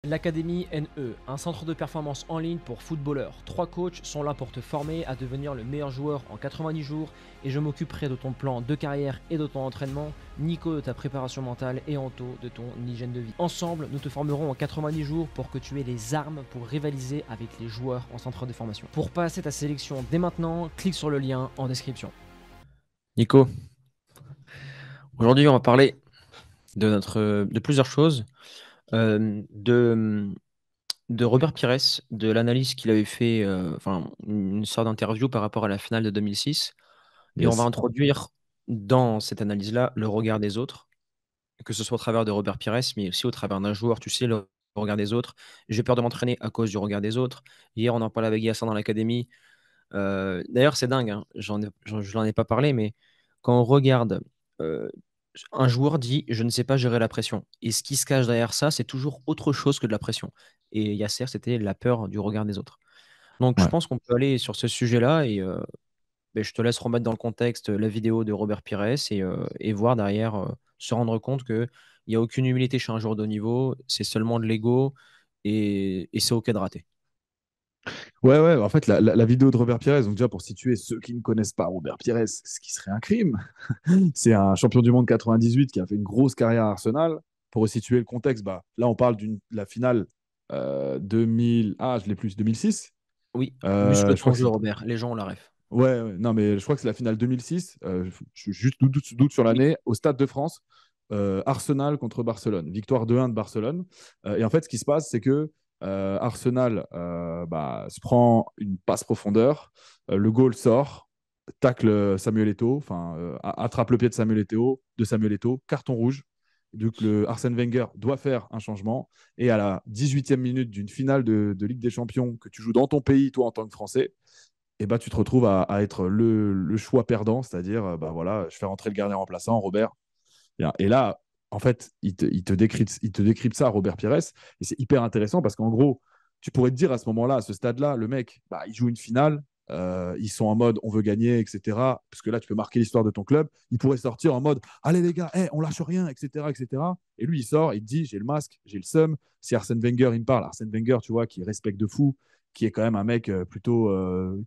L'Académie NE, un centre de performance en ligne pour footballeurs. 3 coachs sont là pour te former à devenir le meilleur joueur en 90 jours et je m'occuperai de ton plan de carrière et de ton entraînement, Nico de ta préparation mentale et Anto de ton hygiène de vie. Ensemble, nous te formerons en 90 jours pour que tu aies les armes pour rivaliser avec les joueurs en centre de formation. Pour passer ta sélection dès maintenant, clique sur le lien en description. Nico, aujourd'hui on va parler de plusieurs choses, euh, de, de Robert Pires, de l'analyse qu'il avait fait, enfin une sorte d'interview par rapport à la finale de 2006, et on va Yes. introduire dans cette analyse-là le regard des autres, que ce soit au travers de Robert Pires, mais aussi au travers d'un joueur, tu sais, le regard des autres. J'ai peur de m'entraîner à cause du regard des autres. Hier, on en parlait avec Yassin dans l'académie. D'ailleurs, c'est dingue, hein, je n'en ai pas parlé, mais quand on regarde, euh, un joueur dit je ne sais pas gérer la pression. Et ce qui se cache derrière ça, c'est toujours autre chose que de la pression. Et Yasser, c'était la peur du regard des autres. Donc, je Ouais. pense qu'on peut aller sur ce sujet-là et ben, je te laisse remettre dans le contexte la vidéo de Robert Pires et voir derrière, se rendre compte qu'il n'y a aucune humilité chez un joueur de haut niveau, c'est seulement de l'ego et c'est OK de rater. Ouais, ouais, en fait, la vidéo de Robert Pires, donc déjà pour situer ceux qui ne connaissent pas Robert Pires, ce qui serait un crime, c'est un champion du monde 98 qui a fait une grosse carrière à Arsenal. Pour resituer le contexte, bah, là, on parle de la finale 2000, ah, je l'ai plus, 2006. Oui, muscle Je crois ton que jeu, c'est. Robert. Les gens ont la ref. Ouais, ouais, non, mais je crois que c'est la finale 2006. Je juste doute sur Oui. l'année, au Stade de France, Arsenal contre Barcelone. Victoire 2-1 de Barcelone. Et en fait, ce qui se passe, c'est que Arsenal bah, se prend une passe profondeur. Le goal sort, tacle Samuel Eto'o, enfin, attrape le pied de Samuel Eto'o, carton rouge. Donc, Arsène Wenger doit faire un changement. Et à la 18e minute d'une finale de Ligue des Champions que tu joues dans ton pays, toi, en tant que Français, et bah, tu te retrouves à être le choix perdant, c'est-à-dire, bah, voilà, je fais rentrer le gardien remplaçant, Robert. Et là, en fait, il te décrypte ça, Robert Pires, et c'est hyper intéressant parce qu'en gros, tu pourrais te dire à ce moment-là, à ce stade-là, le mec, bah, il joue une finale, ils sont en mode on veut gagner, etc. Parce que là, tu peux marquer l'histoire de ton club. Il pourrait sortir en mode allez les gars, on lâche rien, etc., etc. Et lui, il sort, il te dit j'ai le masque, j'ai le seum. Si Arsène Wenger, il me parle, Arsène Wenger, tu vois, qui respecte de fou, qui est quand même un mec plutôt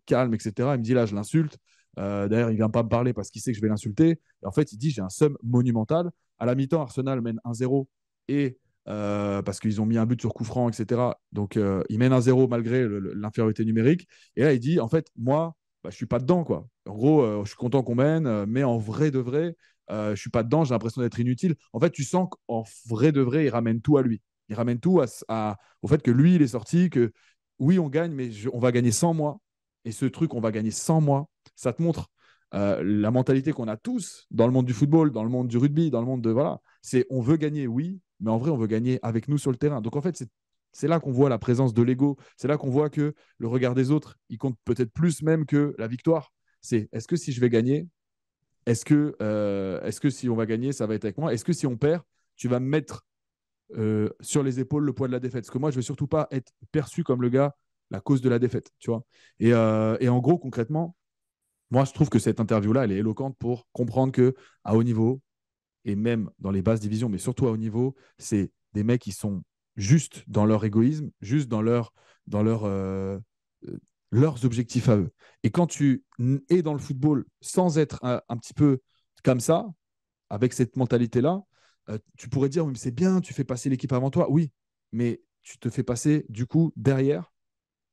calme, etc. Il me dit là, je l'insulte. D'ailleurs, il vient pas me parler parce qu'il sait que je vais l'insulter. Et en fait, il dit j'ai un seum monumental. À la mi-temps, Arsenal mène 1-0 et parce qu'ils ont mis un but sur coup franc, etc. Donc, ils mènent 1-0 malgré l'infériorité numérique. Et là, il dit, en fait, moi, bah, je suis pas dedans, quoi. En gros, je suis content qu'on mène, mais en vrai de vrai, je suis pas dedans, j'ai l'impression d'être inutile. En fait, tu sens qu'en vrai de vrai, il ramène tout à lui. Il ramène tout au fait que lui, il est sorti, que oui, on gagne, mais on va gagner sans moi. Et ce truc, on va gagner sans moi, ça te montre la mentalité qu'on a tous dans le monde du football, dans le monde du rugby, dans le monde de. Voilà, c'est on veut gagner, oui, mais en vrai, on veut gagner avec nous sur le terrain. Donc en fait, c'est là qu'on voit la présence de l'ego. C'est là qu'on voit que le regard des autres, il compte peut-être plus même que la victoire. C'est est-ce que si je vais gagner, est-ce que si on va gagner, ça va être avec moi? Est-ce que si on perd, tu vas me mettre sur les épaules le poids de la défaite? Parce que moi, je ne veux surtout pas être perçu comme le gars, la cause de la défaite, tu vois. Et en gros, concrètement, moi, je trouve que cette interview-là, elle est éloquente pour comprendre que à haut niveau, et même dans les basses divisions, mais surtout à haut niveau, c'est des mecs qui sont juste dans leur égoïsme, juste dans euh, leurs objectifs à eux. Et quand tu es dans le football sans être un petit peu comme ça, avec cette mentalité-là, tu pourrais dire, oui, mais c'est bien, tu fais passer l'équipe avant toi. Oui, mais tu te fais passer du coup derrière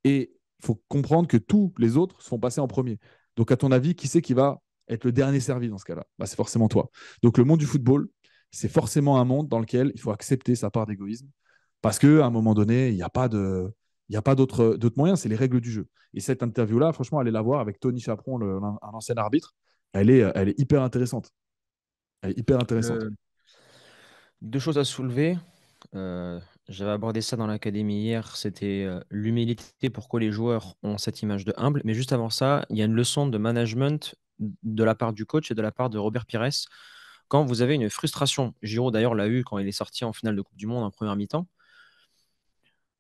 et il faut comprendre que tous les autres se font passer en premier. Donc, à ton avis, qui c'est qui va être le dernier servi dans ce cas-là? Bah, c'est forcément toi. Donc, le monde du football, c'est forcément un monde dans lequel il faut accepter sa part d'égoïsme parce qu'à un moment donné, il n'y a pas de. Il n'y a pas d'autres moyens, c'est les règles du jeu. Et cette interview-là, franchement, allez la voir avec Tony Chaperon, un ancien arbitre. Elle est hyper intéressante. Elle est hyper intéressante. Euh, Deux choses à soulever. Euh, J'avais abordé ça dans l'académie hier, c'était l'humilité, pourquoi les joueurs ont cette image de humble. Mais juste avant ça, il y a une leçon de management de la part du coach et de la part de Robert Pires. Quand vous avez une frustration, Giroud d'ailleurs l'a eu quand il est sorti en finale de Coupe du Monde en première mi-temps,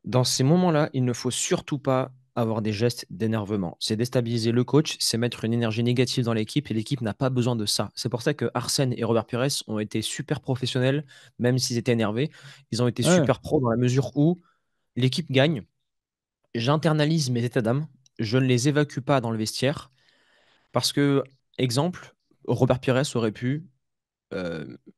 dans ces moments-là, il ne faut surtout pas avoir des gestes d'énervement. C'est déstabiliser le coach, c'est mettre une énergie négative dans l'équipe et l'équipe n'a pas besoin de ça. C'est pour ça que Arsène et Robert Pires ont été super professionnels, même s'ils étaient énervés. Ils ont été Ouais, super pros dans la mesure où l'équipe gagne, j'internalise mes états d'âme, je ne les évacue pas dans le vestiaire parce que, exemple, Robert Pires aurait pu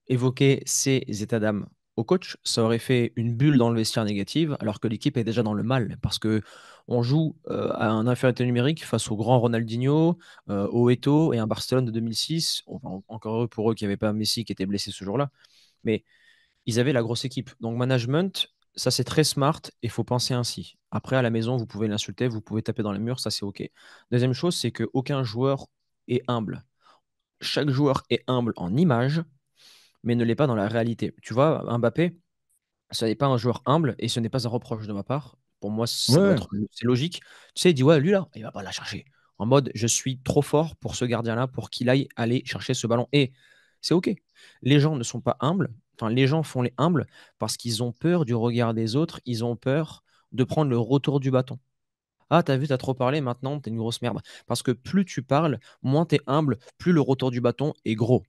évoquer ses états d'âme au coach, ça aurait fait une bulle dans le vestiaire négative, alors que l'équipe est déjà dans le mal, parce que on joue à un infériorité numérique face au grand Ronaldinho, au Eto'o et un Barcelone de 2006. Encore heureux pour eux qu'il n'y avait pas Messi qui était blessé ce jour-là, mais ils avaient la grosse équipe. Donc management, ça c'est très smart et il faut penser ainsi. Après, à la maison, vous pouvez l'insulter, vous pouvez taper dans les murs, ça c'est OK. Deuxième chose, c'est qu'aucun joueur est humble. Chaque joueur est humble en image, mais ne l'est pas dans la réalité. Tu vois, Mbappé, ce n'est pas un joueur humble et ce n'est pas un reproche de ma part. Pour moi, ça doit Ouais. être, c'est logique. Tu sais, il dit ouais, lui là, il va pas la chercher. En mode, je suis trop fort pour ce gardien-là, pour qu'il aille aller chercher ce ballon. Et c'est OK. Les gens ne sont pas humbles. Enfin, les gens font les humbles parce qu'ils ont peur du regard des autres. Ils ont peur de prendre le retour du bâton. Ah, t'as vu, t'as trop parlé, maintenant t'es une grosse merde. Parce que plus tu parles, moins t'es humble, plus le retour du bâton est gros.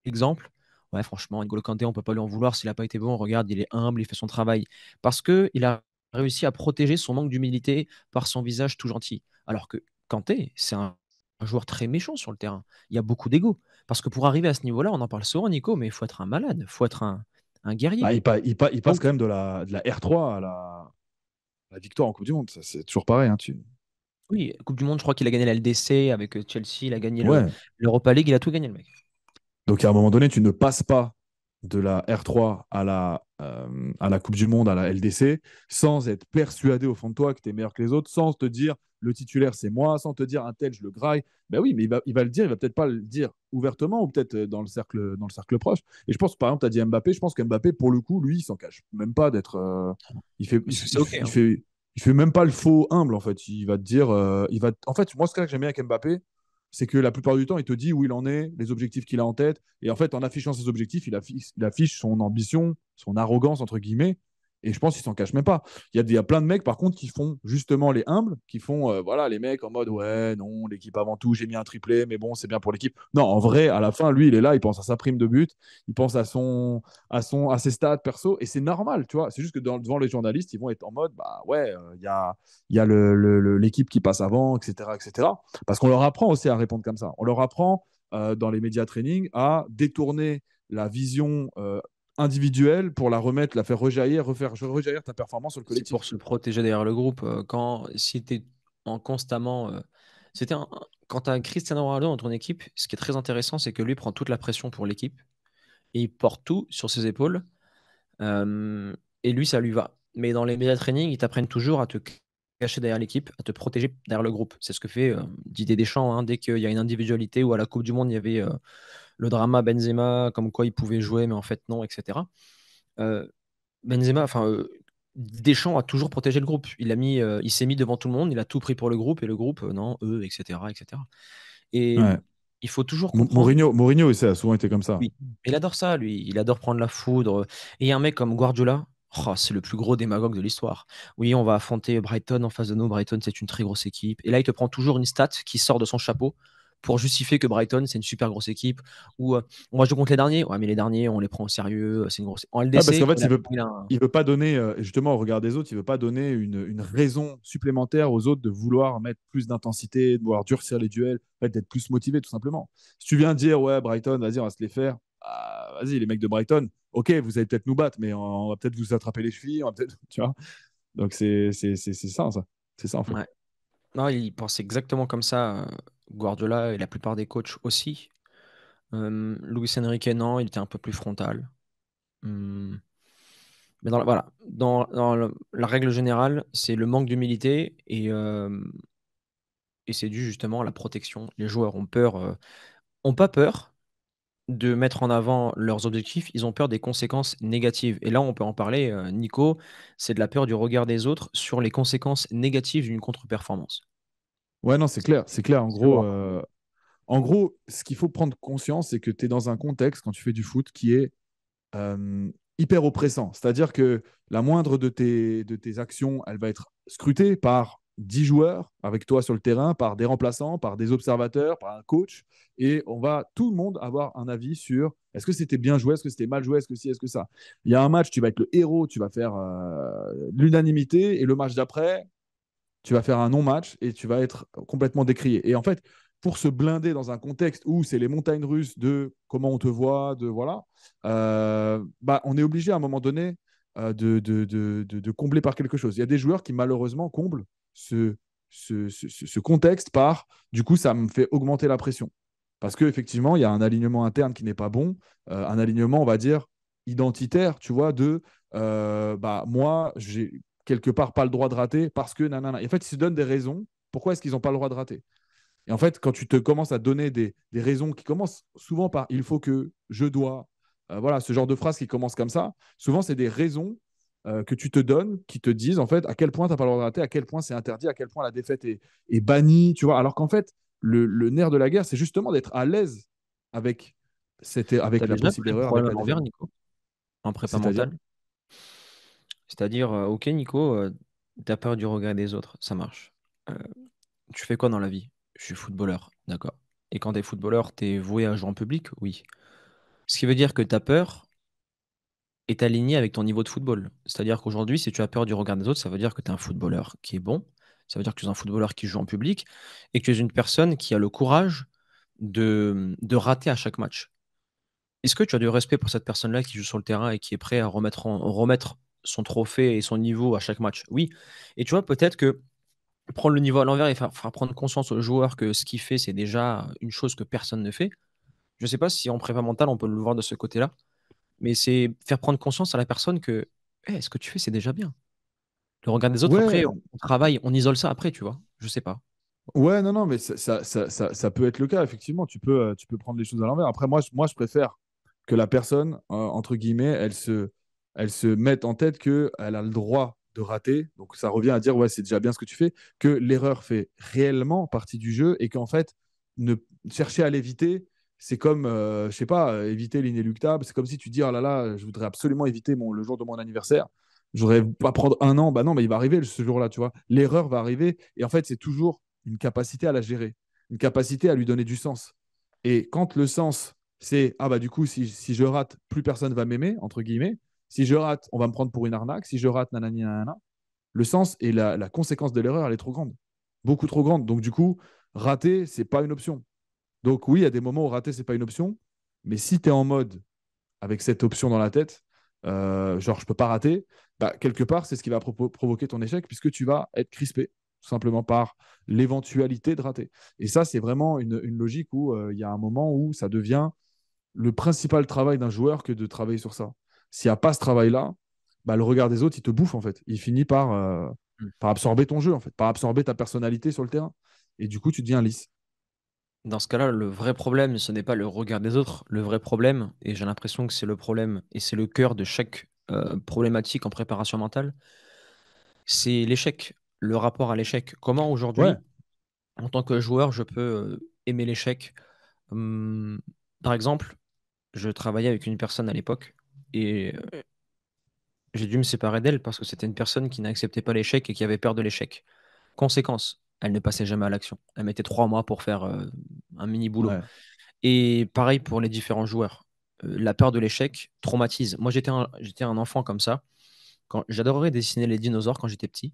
Exemple, ouais, franchement, N'Golo Kanté, on peut pas lui en vouloir s'il a pas été bon. Regarde, il est humble, il fait son travail. Parce que il a réussi à protéger son manque d'humilité par son visage tout gentil. Alors que Kanté, c'est un joueur très méchant sur le terrain. Il y a beaucoup d'ego. Parce que pour arriver à ce niveau-là, on en parle souvent, Nico, mais il faut être un malade, il faut être un guerrier. Bah, il passe Donc, quand même de la R3 à la victoire en Coupe du Monde. Ça, c'est toujours pareil. Hein, oui, Coupe du Monde, je crois qu'il a gagné la LDC avec Chelsea, il a gagné Ouais. l'Europa League, il a tout gagné, le mec. Donc, à un moment donné, tu ne passes pas de la R3 à la Coupe du Monde, à la LDC, sans être persuadé au fond de toi que tu es meilleur que les autres, sans te dire le titulaire, c'est moi, sans te dire un tel, je le graille. Ben oui, mais il va le dire, il va peut-être pas le dire ouvertement ou peut-être dans le cercle proche. Et je pense, par exemple, tu as dit Mbappé, je pense qu'Mbappé, pour le coup, lui, il s'en cache même pas d'être. Il fait, C'est OK, il hein. fait, il fait même pas le faux humble, en fait. Il va te dire. En fait, moi, ce que j'aime bien avec Mbappé, c'est que la plupart du temps, il te dit où il en est, les objectifs qu'il a en tête. Et en fait, en affichant ses objectifs, il affiche son ambition, son arrogance, entre guillemets. Et je pense qu'il s'en cache même pas. Il y a plein de mecs, par contre, qui font justement les humbles, qui font voilà, les mecs en mode ouais, non, l'équipe avant tout, j'ai mis un triplé, mais bon, c'est bien pour l'équipe. Non, en vrai, à la fin, lui, il est là, il pense à sa prime de but, il pense à ses stats perso, et c'est normal, tu vois. C'est juste que devant les journalistes, ils vont être en mode bah ouais, il y a l'équipe qui passe avant, etc., etc. Parce qu'on leur apprend aussi à répondre comme ça. On leur apprend dans les médias training à détourner la vision individuelle pour la remettre, la faire rejaillir, refaire rejaillir ta performance sur le C'est pour collectif. se protéger derrière le groupe. Si tu es en constamment. Quand tu as Cristiano Ronaldo dans ton équipe, ce qui est très intéressant, c'est que lui prend toute la pression pour l'équipe et il porte tout sur ses épaules. euh, et lui, ça lui va. Mais dans les médias training, ils t'apprennent toujours à te cacher derrière l'équipe, à te protéger derrière le groupe. C'est ce que fait Didier Deschamps, hein, dès qu'il y a une individualité ou à la Coupe du Monde, il y avait le drama Benzema, comme quoi il pouvait jouer, mais en fait non, etc. Euh, Benzema, Deschamps a toujours protégé le groupe. Il s'est mis devant tout le monde, il a tout pris pour le groupe et le groupe, non, eux, etc., etc. Et Ouais. il faut toujours comprendre. Mourinho, ça a souvent été comme ça. Oui, il adore ça, lui. Il adore prendre la foudre. Et un mec comme Guardiola, oh, c'est le plus gros démagogue de l'histoire. Oui, on va affronter Brighton en face de nous. Brighton, c'est une très grosse équipe. Et là, il te prend toujours une stat qui sort de son chapeau pour justifier que Brighton, c'est une super grosse équipe. Ou on va jouer contre les derniers. Ouais, mais les derniers, on les prend au sérieux. C'est une grosse. En Ouais, parce qu'en LDC, fait, il veut pas donner, justement, au regard des autres, il veut pas donner une raison supplémentaire aux autres de vouloir mettre plus d'intensité, de vouloir durcir les duels, en fait, d'être plus motivé, tout simplement. Si tu viens dire, ouais, Brighton, vas-y, on va se les faire, ah, vas-y, les mecs de Brighton, ok, vous allez peut-être nous battre, mais on va peut-être vous attraper les chevilles, on va peut-être, tu vois. Donc, c'est ça, ça. C'est ça, en fait. ouais. Non, il pense exactement comme ça, Guardiola et la plupart des coachs aussi. Luis Enrique, non, il était un peu plus frontal. Hum, Mais voilà, la règle générale, c'est le manque d'humilité et c'est dû justement à la protection. Les joueurs ont peur, ont pas peur de mettre en avant leurs objectifs, ils ont peur des conséquences négatives. Et là, on peut en parler, Nico, c'est de la peur du regard des autres sur les conséquences négatives d'une contre-performance. Ouais, non, c'est clair. C'est clair. C'est lourd. En gros, ce qu'il faut prendre conscience, c'est que tu es dans un contexte, quand tu fais du foot, qui est euh, hyper oppressant. C'est-à-dire que la moindre de tes actions, elle va être scrutée par 10 joueurs avec toi sur le terrain, par des remplaçants, par des observateurs, par un coach, et on va tout le monde avoir un avis sur est-ce que c'était bien joué, est-ce que c'était mal joué, est-ce que si, est-ce que ça. Il y a un match, tu vas être le héros, tu vas faire l'unanimité, et le match d'après, tu vas faire un non-match et tu vas être complètement décrié. Et en fait, pour se blinder dans un contexte où c'est les montagnes russes de comment on te voit, de voilà, bah, on est obligé à un moment donné de combler par quelque chose. Il y a des joueurs qui malheureusement comblent ce contexte par, du coup, ça me fait augmenter la pression. Parce qu'effectivement, il y a un alignement interne qui n'est pas bon, un alignement, on va dire, identitaire, tu vois, bah, moi, j'ai quelque part pas le droit de rater parce que nanana. Et en fait, ils se donnent des raisons. Pourquoi est-ce qu'ils n'ont pas le droit de rater? Et en fait, quand tu te commences à donner des raisons qui commencent souvent par il faut que, je dois, voilà, ce genre de phrases qui commencent comme ça, souvent, c'est des raisons que tu te donnes qui te disent en fait à quel point tu n'as pas le droit de rater, à quel point c'est interdit, à quel point la défaite est bannie, tu vois. Alors qu'en fait, le nerf de la guerre, c'est justement d'être à l'aise avec, Tu as avec la déjà possible pris le erreur, avec problème à la défaite. l'envers, Nico, en prépa C'est-à-dire, mentale. C'est-à-dire, ok, Nico, tu as peur du regard des autres, ça marche. Euh, Tu fais quoi dans la vie? Je suis footballeur, d'accord. Et quand t'es footballeur, t'es voué à jouer en public? Oui. Ce qui veut dire que ta peur est alignée avec ton niveau de football. C'est-à-dire qu'aujourd'hui, si tu as peur du regard des autres, ça veut dire que tu es un footballeur qui est bon, ça veut dire que tu es un footballeur qui joue en public et que tu es une personne qui a le courage de rater à chaque match. Est-ce que tu as du respect pour cette personne-là qui joue sur le terrain et qui est prêt à remettre son trophée et son niveau à chaque match? Oui. Et tu vois, peut-être que prendre le niveau à l'envers et faire prendre conscience aux joueurs que ce qu'il fait, c'est déjà une chose que personne ne fait. Je ne sais pas si en prépa mentale, on peut le voir de ce côté-là, mais c'est faire prendre conscience à la personne que ce que tu fais, c'est déjà bien. Le regard des autres, après, ouais, on travaille, on isole ça après, tu vois. Je sais pas. ouais, non, non, mais ça peut être le cas, effectivement. Tu peux prendre les choses à l'envers. Après, moi, je préfère que la personne, entre guillemets, elle se mette en tête qu'elle a le droit de rater. Donc, ça revient à dire, ouais, c'est déjà bien ce que tu fais, que l'erreur fait réellement partie du jeu et qu'en fait, ne chercher à l'éviter, c'est comme, je sais pas, éviter l'inéluctable. C'est comme si tu dis, oh là là, je voudrais absolument éviter le jour de mon anniversaire. Je voudrais pas prendre un an. Bah non, mais il va arriver ce jour-là, tu vois. L'erreur va arriver. Et en fait, c'est toujours une capacité à la gérer, une capacité à lui donner du sens. Et quand le sens, c'est ah bah du coup, si je rate, plus personne va m'aimer, entre guillemets. Si je rate, on va me prendre pour une arnaque. Si je rate, nanani, nanana. Le sens et la conséquence de l'erreur, elle est trop grande. Beaucoup trop grande. Donc du coup, rater, c'est pas une option. Donc oui, il y a des moments où rater, c'est pas une option. Mais si tu es en mode avec cette option dans la tête, genre je peux pas rater, bah, quelque part, c'est ce qui va provoquer ton échec puisque tu vas être crispé tout simplement par l'éventualité de rater. Et ça, c'est vraiment une logique où il y a un moment où ça devient le principal travail d'un joueur que de travailler sur ça. S'il n'y a pas ce travail-là, bah, le regard des autres, il te bouffe en fait. Il finit Mm. par absorber ton jeu en fait, par absorber ta personnalité sur le terrain. Et du coup, tu deviens lisse. Dans ce cas-là, le vrai problème, ce n'est pas le regard des autres. Le vrai problème, et j'ai l'impression que c'est le problème, et c'est le cœur de chaque problématique en préparation mentale, c'est l'échec, le rapport à l'échec. Comment Ouais. aujourd'hui, en tant que joueur, je peux aimer l'échec? Par exemple, je travaillais avec une personne à l'époque et j'ai dû me séparer d'elle parce que c'était une personne qui n'acceptait pas l'échec et qui avait peur de l'échec. Conséquence, elle ne passait jamais à l'action. Elle mettait 3 mois pour faire un mini boulot. Ouais. Et pareil pour les différents joueurs. La peur de l'échec traumatise. Moi, j'étais un enfant comme ça. J'adorais dessiner les dinosaures quand j'étais petit.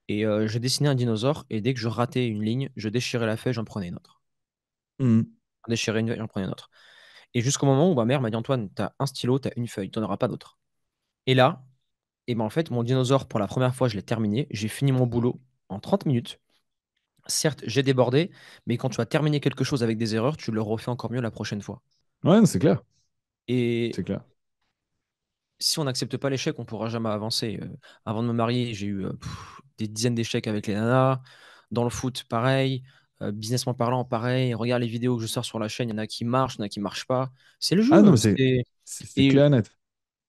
Et je dessinais un dinosaure et dès que je ratais une ligne, je déchirais la feuille, j'en prenais une autre. Mhm. Je déchirais une feuille, j'en prenais une autre. Et jusqu'au moment où ma mère m'a dit Antoine, t'as un stylo, t'as une feuille, t'en auras pas d'autre. Et là, et ben en fait, mon dinosaure, pour la première fois, je l'ai terminé. J'ai fini mon boulot en 30 minutes. Certes, j'ai débordé, mais quand tu as terminé quelque chose avec des erreurs, tu le refais encore mieux la prochaine fois. Ouais, c'est clair. Et C'est clair. si on n'accepte pas l'échec, on ne pourra jamais avancer. Avant de me marier, j'ai eu des dizaines d'échecs avec les nanas. Dans le foot, pareil. Businessment parlant, pareil. Regarde les vidéos que je sors sur la chaîne, il y en a qui marchent, il y en a qui ne marchent pas. C'est le Ah non, jeu. mais c'est Et clair et net.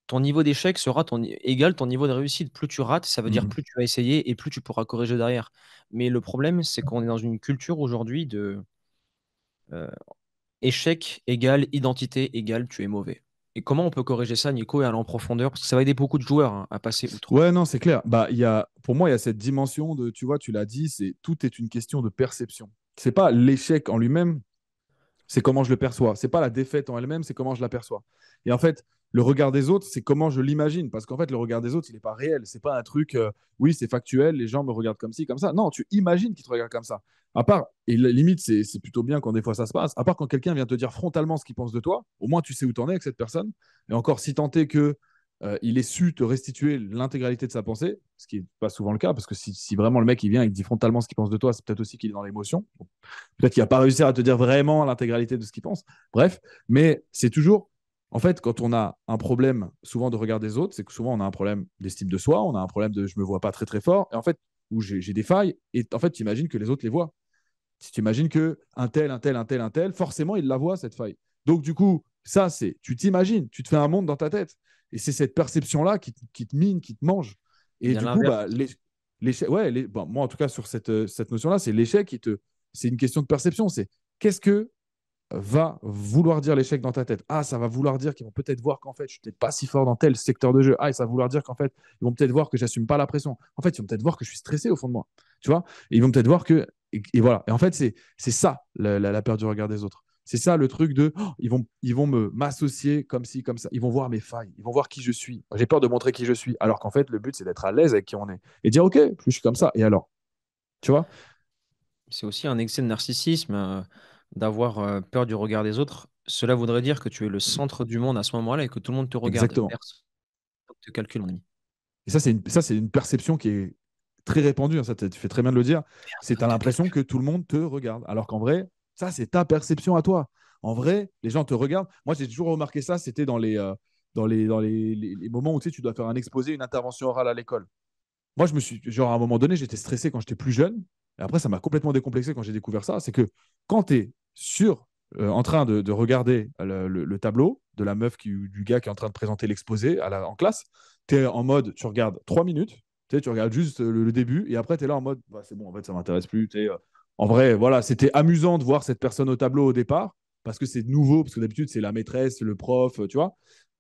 ton niveau d'échec sera égal ton niveau de réussite. Plus tu rates, ça veut dire Mhm. plus tu vas essayer et plus tu pourras corriger derrière. Mais le problème, c'est qu'on est dans une culture aujourd'hui de euh, échec égale identité égale tu es mauvais. Et comment on peut corriger ça, Nico, et aller en profondeur? Parce que ça va aider beaucoup de joueurs hein, à passer outre. Ouais, non, c'est clair. Bah, pour moi, il y a cette dimension de, tu vois, tu l'as dit, tout est une question de perception. C'est pas l'échec en lui-même, c'est comment je le perçois. C'est pas la défaite en elle-même, c'est comment je la perçois. Et en fait, le regard des autres, c'est comment je l'imagine. Parce qu'en fait, le regard des autres, il n'est pas réel. C'est pas un truc, oui, c'est factuel, les gens me regardent comme ci, comme ça. Non, tu imagines qu'ils te regardent comme ça. À part, et la limite, c'est plutôt bien quand des fois ça se passe, à part quand quelqu'un vient te dire frontalement ce qu'il pense de toi, au moins tu sais où tu en es avec cette personne. Et encore, si tant est que il ait su te restituer l'intégralité de sa pensée, ce qui n'est pas souvent le cas, parce que si vraiment le mec il vient et il te dit frontalement ce qu'il pense de toi, c'est peut-être aussi qu'il est dans l'émotion. Bon, peut-être qu'il n'a pas réussi à te dire vraiment l'intégralité de ce qu'il pense. Bref, mais c'est toujours, en fait, quand on a un problème souvent de regard des autres, c'est que souvent on a un problème d'estime de soi, on a un problème de je me vois pas très très fort, et en fait, où j'ai des failles, et en fait, tu imagines que les autres les voient. Si tu imagines que un tel, un tel, un tel, un tel, forcément, il la voit, cette faille. Donc, du coup, ça, c'est, tu t'imagines, tu te fais un monde dans ta tête. Et c'est cette perception-là qui te mine, qui te mange. Il Et y a du coup, bah, l'inverse. l'échec, ouais, bon, moi, en tout cas, sur cette notion-là, c'est l'échec c'est une question de perception. C'est qu'est-ce que va vouloir dire l'échec dans ta tête? Ah, ça va vouloir dire qu'ils vont peut-être voir qu'en fait, je suis peut-être pas si fort dans tel secteur de jeu. Ah, et ça va vouloir dire qu'en fait, ils vont peut-être voir que j'assume pas la pression. En fait, ils vont peut-être voir que je suis stressé au fond de moi. Tu vois? Et ils vont peut-être voir que. Et voilà. Et en fait, c'est ça, la peur du regard des autres. C'est ça le truc de oh, ils vont m'associer comme ci, comme ça. Ils vont voir mes failles. Ils vont voir qui je suis. J'ai peur de montrer qui je suis. Alors qu'en fait, le but, c'est d'être à l'aise avec qui on est. Et dire, OK, je suis comme ça. Et alors? Tu vois? C'est aussi un excès de narcissisme d'avoir peur du regard des autres. Cela voudrait dire que tu es le centre du monde à ce moment-là et que tout le monde te regarde. Exactement. Personne ne te calcule, mon ami. Et ça, c'est une perception qui est très répandue, hein, ça, tu fais très bien de le dire. C'est tu as Personne te l'impression calcule. que tout le monde te regarde. Alors qu'en vrai, ça, c'est ta perception à toi. En vrai, les gens te regardent. Moi, j'ai toujours remarqué ça, c'était dans les moments où tu sais, tu dois faire un exposé, une intervention orale à l'école. Moi, genre, à un moment donné, j'étais stressé quand j'étais plus jeune. Et après, ça m'a complètement décomplexé quand j'ai découvert ça. C'est que quand tu es en train de regarder le tableau de la meuf du gars qui est en train de présenter l'exposé en classe, tu es en mode, tu regardes 3 minutes, tu regardes juste le début, et après, tu es là en mode, bah, c'est bon, en fait, ça m'intéresse plus. En vrai, voilà, c'était amusant de voir cette personne au tableau au départ, parce que c'est nouveau, parce que d'habitude, c'est la maîtresse, le prof, tu vois.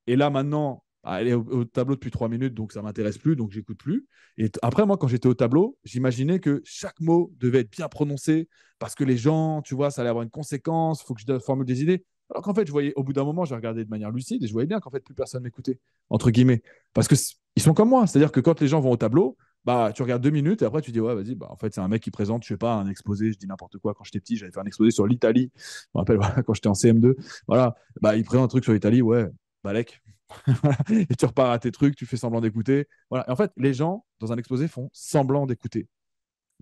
Et là, maintenant, elle est au tableau depuis 3 minutes, donc ça m'intéresse plus, donc j'écoute plus. Et après, moi, quand j'étais au tableau, j'imaginais que chaque mot devait être bien prononcé parce que les gens, tu vois, ça allait avoir une conséquence, il faut que je formule des idées. Alors qu'en fait, je voyais, au bout d'un moment, j'ai regardé de manière lucide et je voyais bien qu'en fait, plus personne m'écoutait, entre guillemets. Parce que ils sont comme moi. C'est-à-dire que quand les gens vont au tableau, bah, tu regardes 2 minutes et après, tu dis, ouais, vas-y, bah, en fait, c'est un mec qui présente, je sais pas, un exposé, je dis n'importe quoi. Quand j'étais petit, j'avais fait un exposé sur l'Italie. Je me rappelle, voilà, quand j'étais en CM2, voilà, bah, il présente un truc sur l'Italie, ouais, Balek. Et tu repars à tes trucs, tu fais semblant d'écouter. Voilà. Et en fait, les gens, dans un exposé, font semblant d'écouter.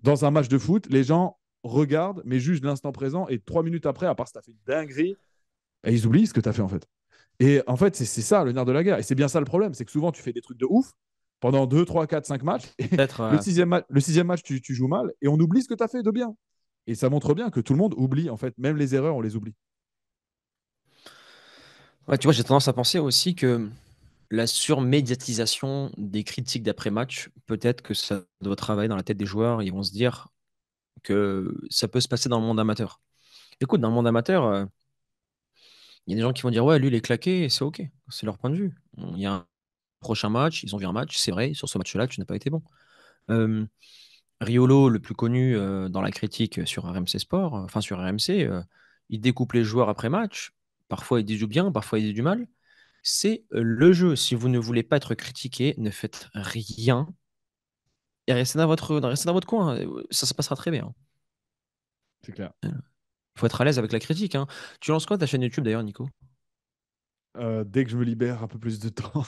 Dans un match de foot, les gens regardent, mais jugent l'instant présent. Et 3 minutes après, à part si tu as fait une dinguerie, et ils oublient ce que tu as fait en fait. Et en fait, c'est ça le nerf de la guerre. Et c'est bien ça le problème, c'est que souvent, tu fais des trucs de ouf pendant 2, 3, 4, 5 matchs. Et Peut-être. le sixième match, tu joues mal et on oublie ce que tu as fait de bien. Et ça montre bien que tout le monde oublie, en fait. Même les erreurs, on les oublie. Ouais, tu vois, j'ai tendance à penser aussi que la surmédiatisation des critiques d'après-match, peut-être que ça doit travailler dans la tête des joueurs. Ils vont se dire que ça peut se passer dans le monde amateur. Écoute, dans le monde amateur, il y a des gens qui vont dire ouais, lui, il est claqué, et c'est OK. C'est leur point de vue. Il y a un prochain match, ils ont vu un match, c'est vrai, sur ce match-là, tu n'as pas été bon. Euh, Riolo, le plus connu dans la critique sur RMC Sport, enfin sur RMC, il découpe les joueurs après match. Parfois, il dit du bien, parfois, il dit du mal. C'est le jeu. Si vous ne voulez pas être critiqué, ne faites rien et restez dans votre coin. Ça se passera très bien. C'est clair. Il faut être à l'aise avec la critique, hein. Tu lances quoi ta chaîne YouTube d'ailleurs, Nico? Dès que je me libère un peu plus de temps,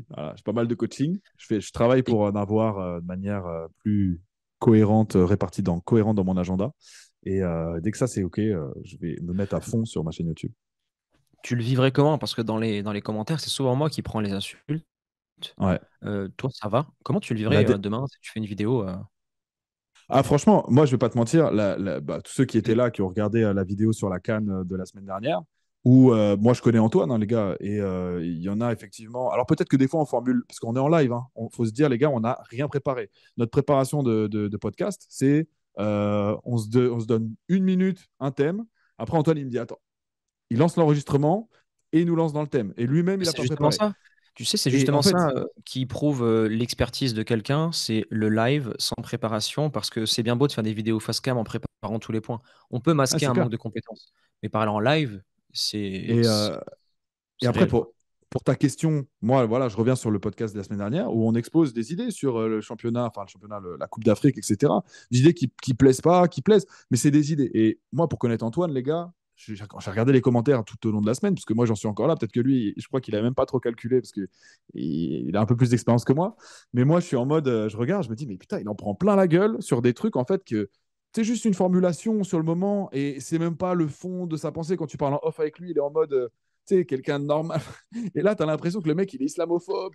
voilà, j'ai pas mal de coaching. Je travaille Et pour en avoir de manière plus cohérente, cohérente dans mon agenda. Et dès que ça, c'est OK, je vais me mettre à fond sur ma chaîne YouTube. tu le vivrais comment? Parce que dans les commentaires, c'est souvent moi qui prends les insultes. Ouais. Toi, ça va? Comment tu le La vivrais dé- demain si tu fais une vidéo Ah, franchement, moi, je vais pas te mentir, bah, tous ceux qui étaient là, qui ont regardé la vidéo sur la CAN de la semaine dernière, où moi, je connais Antoine, hein, les gars, et il y en a effectivement. Alors, peut-être que des fois, on formule, parce qu'on est en live, hein, faut se dire, les gars, on n'a rien préparé. Notre préparation de podcast, c'est on se donne 1 minute, un thème. Après, Antoine, il me dit, attends, il lance l'enregistrement. et il nous lance dans le thème. Et lui-même, il n'a C'est pas justement préparé. ça. Tu sais, c'est Et en justement fait, ça qui prouve l'expertise de quelqu'un, c'est le live sans préparation, parce que c'est bien beau de faire des vidéos face cam en préparant tous les points. On peut masquer c'est un clair. manque de compétences, mais parler en live, Et, c'est et c'est après, réel, quoi. pour ta question, moi, voilà, je reviens sur le podcast de la semaine dernière où on expose des idées sur le championnat, enfin le championnat, la Coupe d'Afrique, etc. Des idées qui plaisent pas, qui plaisent, mais c'est des idées. Et moi, pour connaître Antoine, les gars, j'ai regardé les commentaires tout au long de la semaine, parce que moi, j'en suis encore là. Peut-être que lui, je crois qu'il a même pas trop calculé, parce que il a un peu plus d'expérience que moi. Mais moi, je suis en mode, je regarde, je me dis, mais putain, il en prend plein la gueule sur des trucs, en fait, que c'est juste une formulation sur le moment, et c'est même pas le fond de sa pensée. Quand tu parles en off avec lui, il est en mode, tu sais, quelqu'un de normal. Et là, tu as l'impression que le mec, il est islamophobe.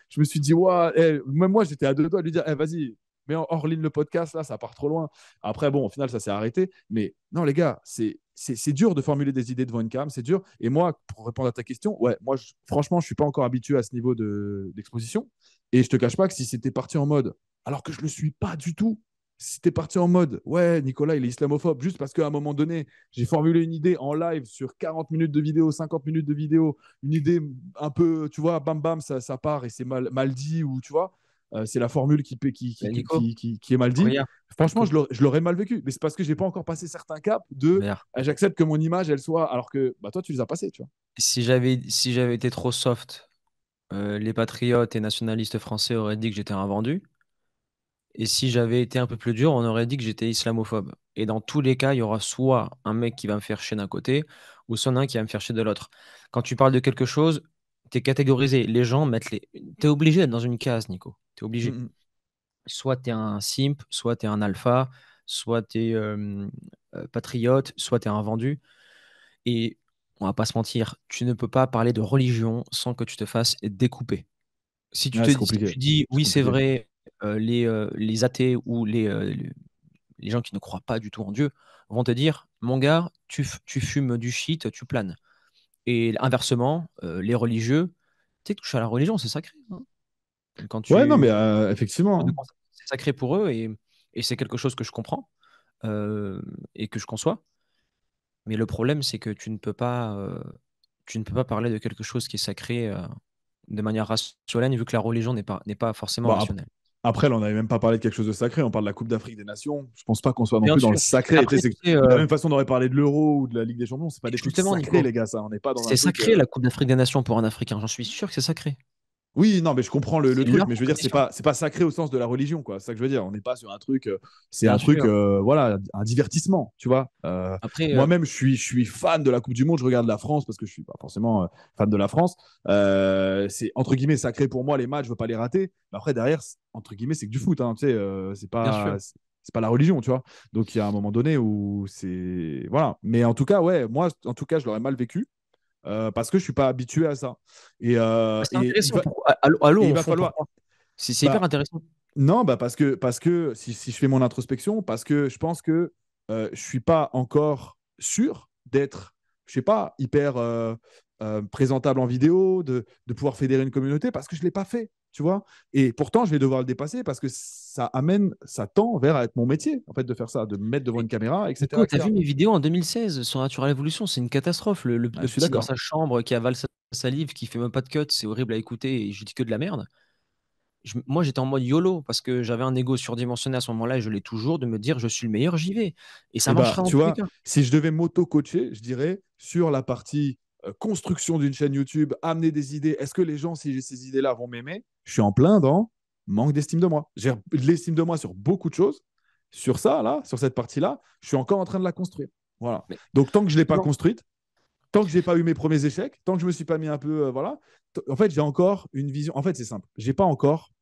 Je me suis dit, ouais, même moi, j'étais à deux doigts de lui dire, vas-y, mets hors ligne le podcast, là, ça part trop loin. Après, bon, au final, ça s'est arrêté. Mais non, les gars, c'est dur de formuler des idées devant une cam, c'est dur. Et moi, pour répondre à ta question, ouais, moi, franchement, je suis pas encore habitué à ce niveau d'exposition. Et je te cache pas que si c'était parti en mode, alors que je le suis pas du tout, si t'es parti en mode, ouais, Nicolas, il est islamophobe, juste parce qu'à un moment donné, j'ai formulé une idée en live sur 40 minutes de vidéo, 50 minutes de vidéo, une idée un peu, tu vois, bam bam, ça part et c'est mal dit, ou tu vois, c'est la formule Nico, qui est mal dit. regarde, Franchement, écoute, je l'aurais mal vécu, mais c'est parce que j'ai pas encore passé certains caps de regarde. j'accepte que mon image, elle soit, alors que bah, toi, tu les as passés, tu vois. Si j'avais été trop soft, les patriotes et nationalistes français auraient dit que j'étais un vendu. Et si j'avais été un peu plus dur, on aurait dit que j'étais islamophobe. Et dans tous les cas, il y aura soit un mec qui va me faire chier d'un côté, ou soit un qui va me faire chier de l'autre. Quand tu parles de quelque chose, tu es catégorisé. Les gens mettent les. Tu es obligé d'être dans une case, Nico. Tu es Mm obligé. -hmm. Soit tu es un simp, soit tu es un alpha, soit tu es patriote, soit tu es un vendu. Et on va pas se mentir, tu ne peux pas parler de religion sans que tu te fasses découper. Ouais, Si tu dis c'est oui, c'est compliqué. vrai, les athées ou les gens qui ne croient pas du tout en Dieu vont te dire, mon gars, tu fumes du shit, tu planes. Et inversement, les religieux, tu sais, toucher à la religion, c'est sacré, hein. Quand Ouais, non, mais tu effectivement. c'est sacré pour eux et c'est quelque chose que je comprends euh, et que je conçois. Mais le problème, c'est que tu ne peux pas parler de quelque chose qui est sacré de manière rationnelle, vu que la religion n'est pas forcément Bon, rationnelle. après, là, on n'avait même pas parlé de quelque chose de sacré. On parle de la Coupe d'Afrique des Nations. Je pense pas qu'on soit non Bien plus dans le sûr. sacré. Tu Après, sais, tu sais, de la même façon, on aurait parlé de l'Euro ou de la Ligue des Champions. C'est pas des trucs justement, sacrés, Nico, les gars. Ça, on n'est pas dans un c'est truc. sacré la Coupe d'Afrique des Nations pour un Africain. J'en suis sûr que c'est sacré. Oui, non, mais je comprends le C'est truc. leur Mais je veux dire, compétition. c'est pas sacré au sens de la religion, quoi. C'est ça que je veux dire. On n'est pas sur un truc. C'est Bien un truc, sûr. voilà, un divertissement, tu vois. Après, Moi-même, je suis fan de la Coupe du Monde. Je regarde la France parce que je suis pas forcément fan de la France. C'est entre guillemets sacré pour moi les matchs. Je veux pas les rater. Mais après, derrière, entre guillemets, c'est que du foot. Hein, tu sais, bien sûr. c'est pas la religion, tu vois. Donc il y a un moment donné où c'est voilà. Mais en tout cas, ouais, moi, en tout cas, je l'aurais mal vécu. Parce que je suis pas habitué à ça. Et, Ah, euh, c'est et, il intéressant. va, Allô, et il on va fond falloir. pourquoi? C'est hyper Bah, intéressant. non, bah parce que si je fais mon introspection, parce que je pense que je suis pas encore sûr d'être, je sais pas, hyper présentable en vidéo, de pouvoir fédérer une communauté, parce que je l'ai pas fait, tu vois. Et pourtant, je vais devoir le dépasser parce que ça tend vers à être mon métier, en fait, de faire ça, de me mettre devant Mais une caméra, etc., Nico, t'as etc. vu mes vidéos en 2016 sur Natural Evolution? C'est une catastrophe. Le, le- Ah, le je suis petit dans d'accord. sa chambre qui avale sa salive, qui fait même pas de cut, c'est horrible à écouter et je dis que de la merde. Moi, j'étais en mode YOLO parce que j'avais un ego surdimensionné à ce moment-là et je l'ai toujours de me dire je suis le meilleur, j'y vais. Et ça Et bah, marchera dans tu tous les vois, cas. si je devais m'auto-coacher, je dirais sur la partie construction d'une chaîne YouTube, amener des idées. Est-ce que les gens, si j'ai ces idées-là, vont m'aimer? Je suis en plein dans manque d'estime de moi. J'ai de l'estime de moi sur beaucoup de choses. Sur ça, là, sur cette partie-là, je suis encore en train de la construire. Voilà. Mais Donc, tant que je ne l'ai pas justement, construite, tant que je n'ai pas eu mes premiers échecs, tant que je ne me suis pas mis un peu. Voilà. En fait, j'ai encore une vision. En fait, c'est simple. Je n'ai pas encore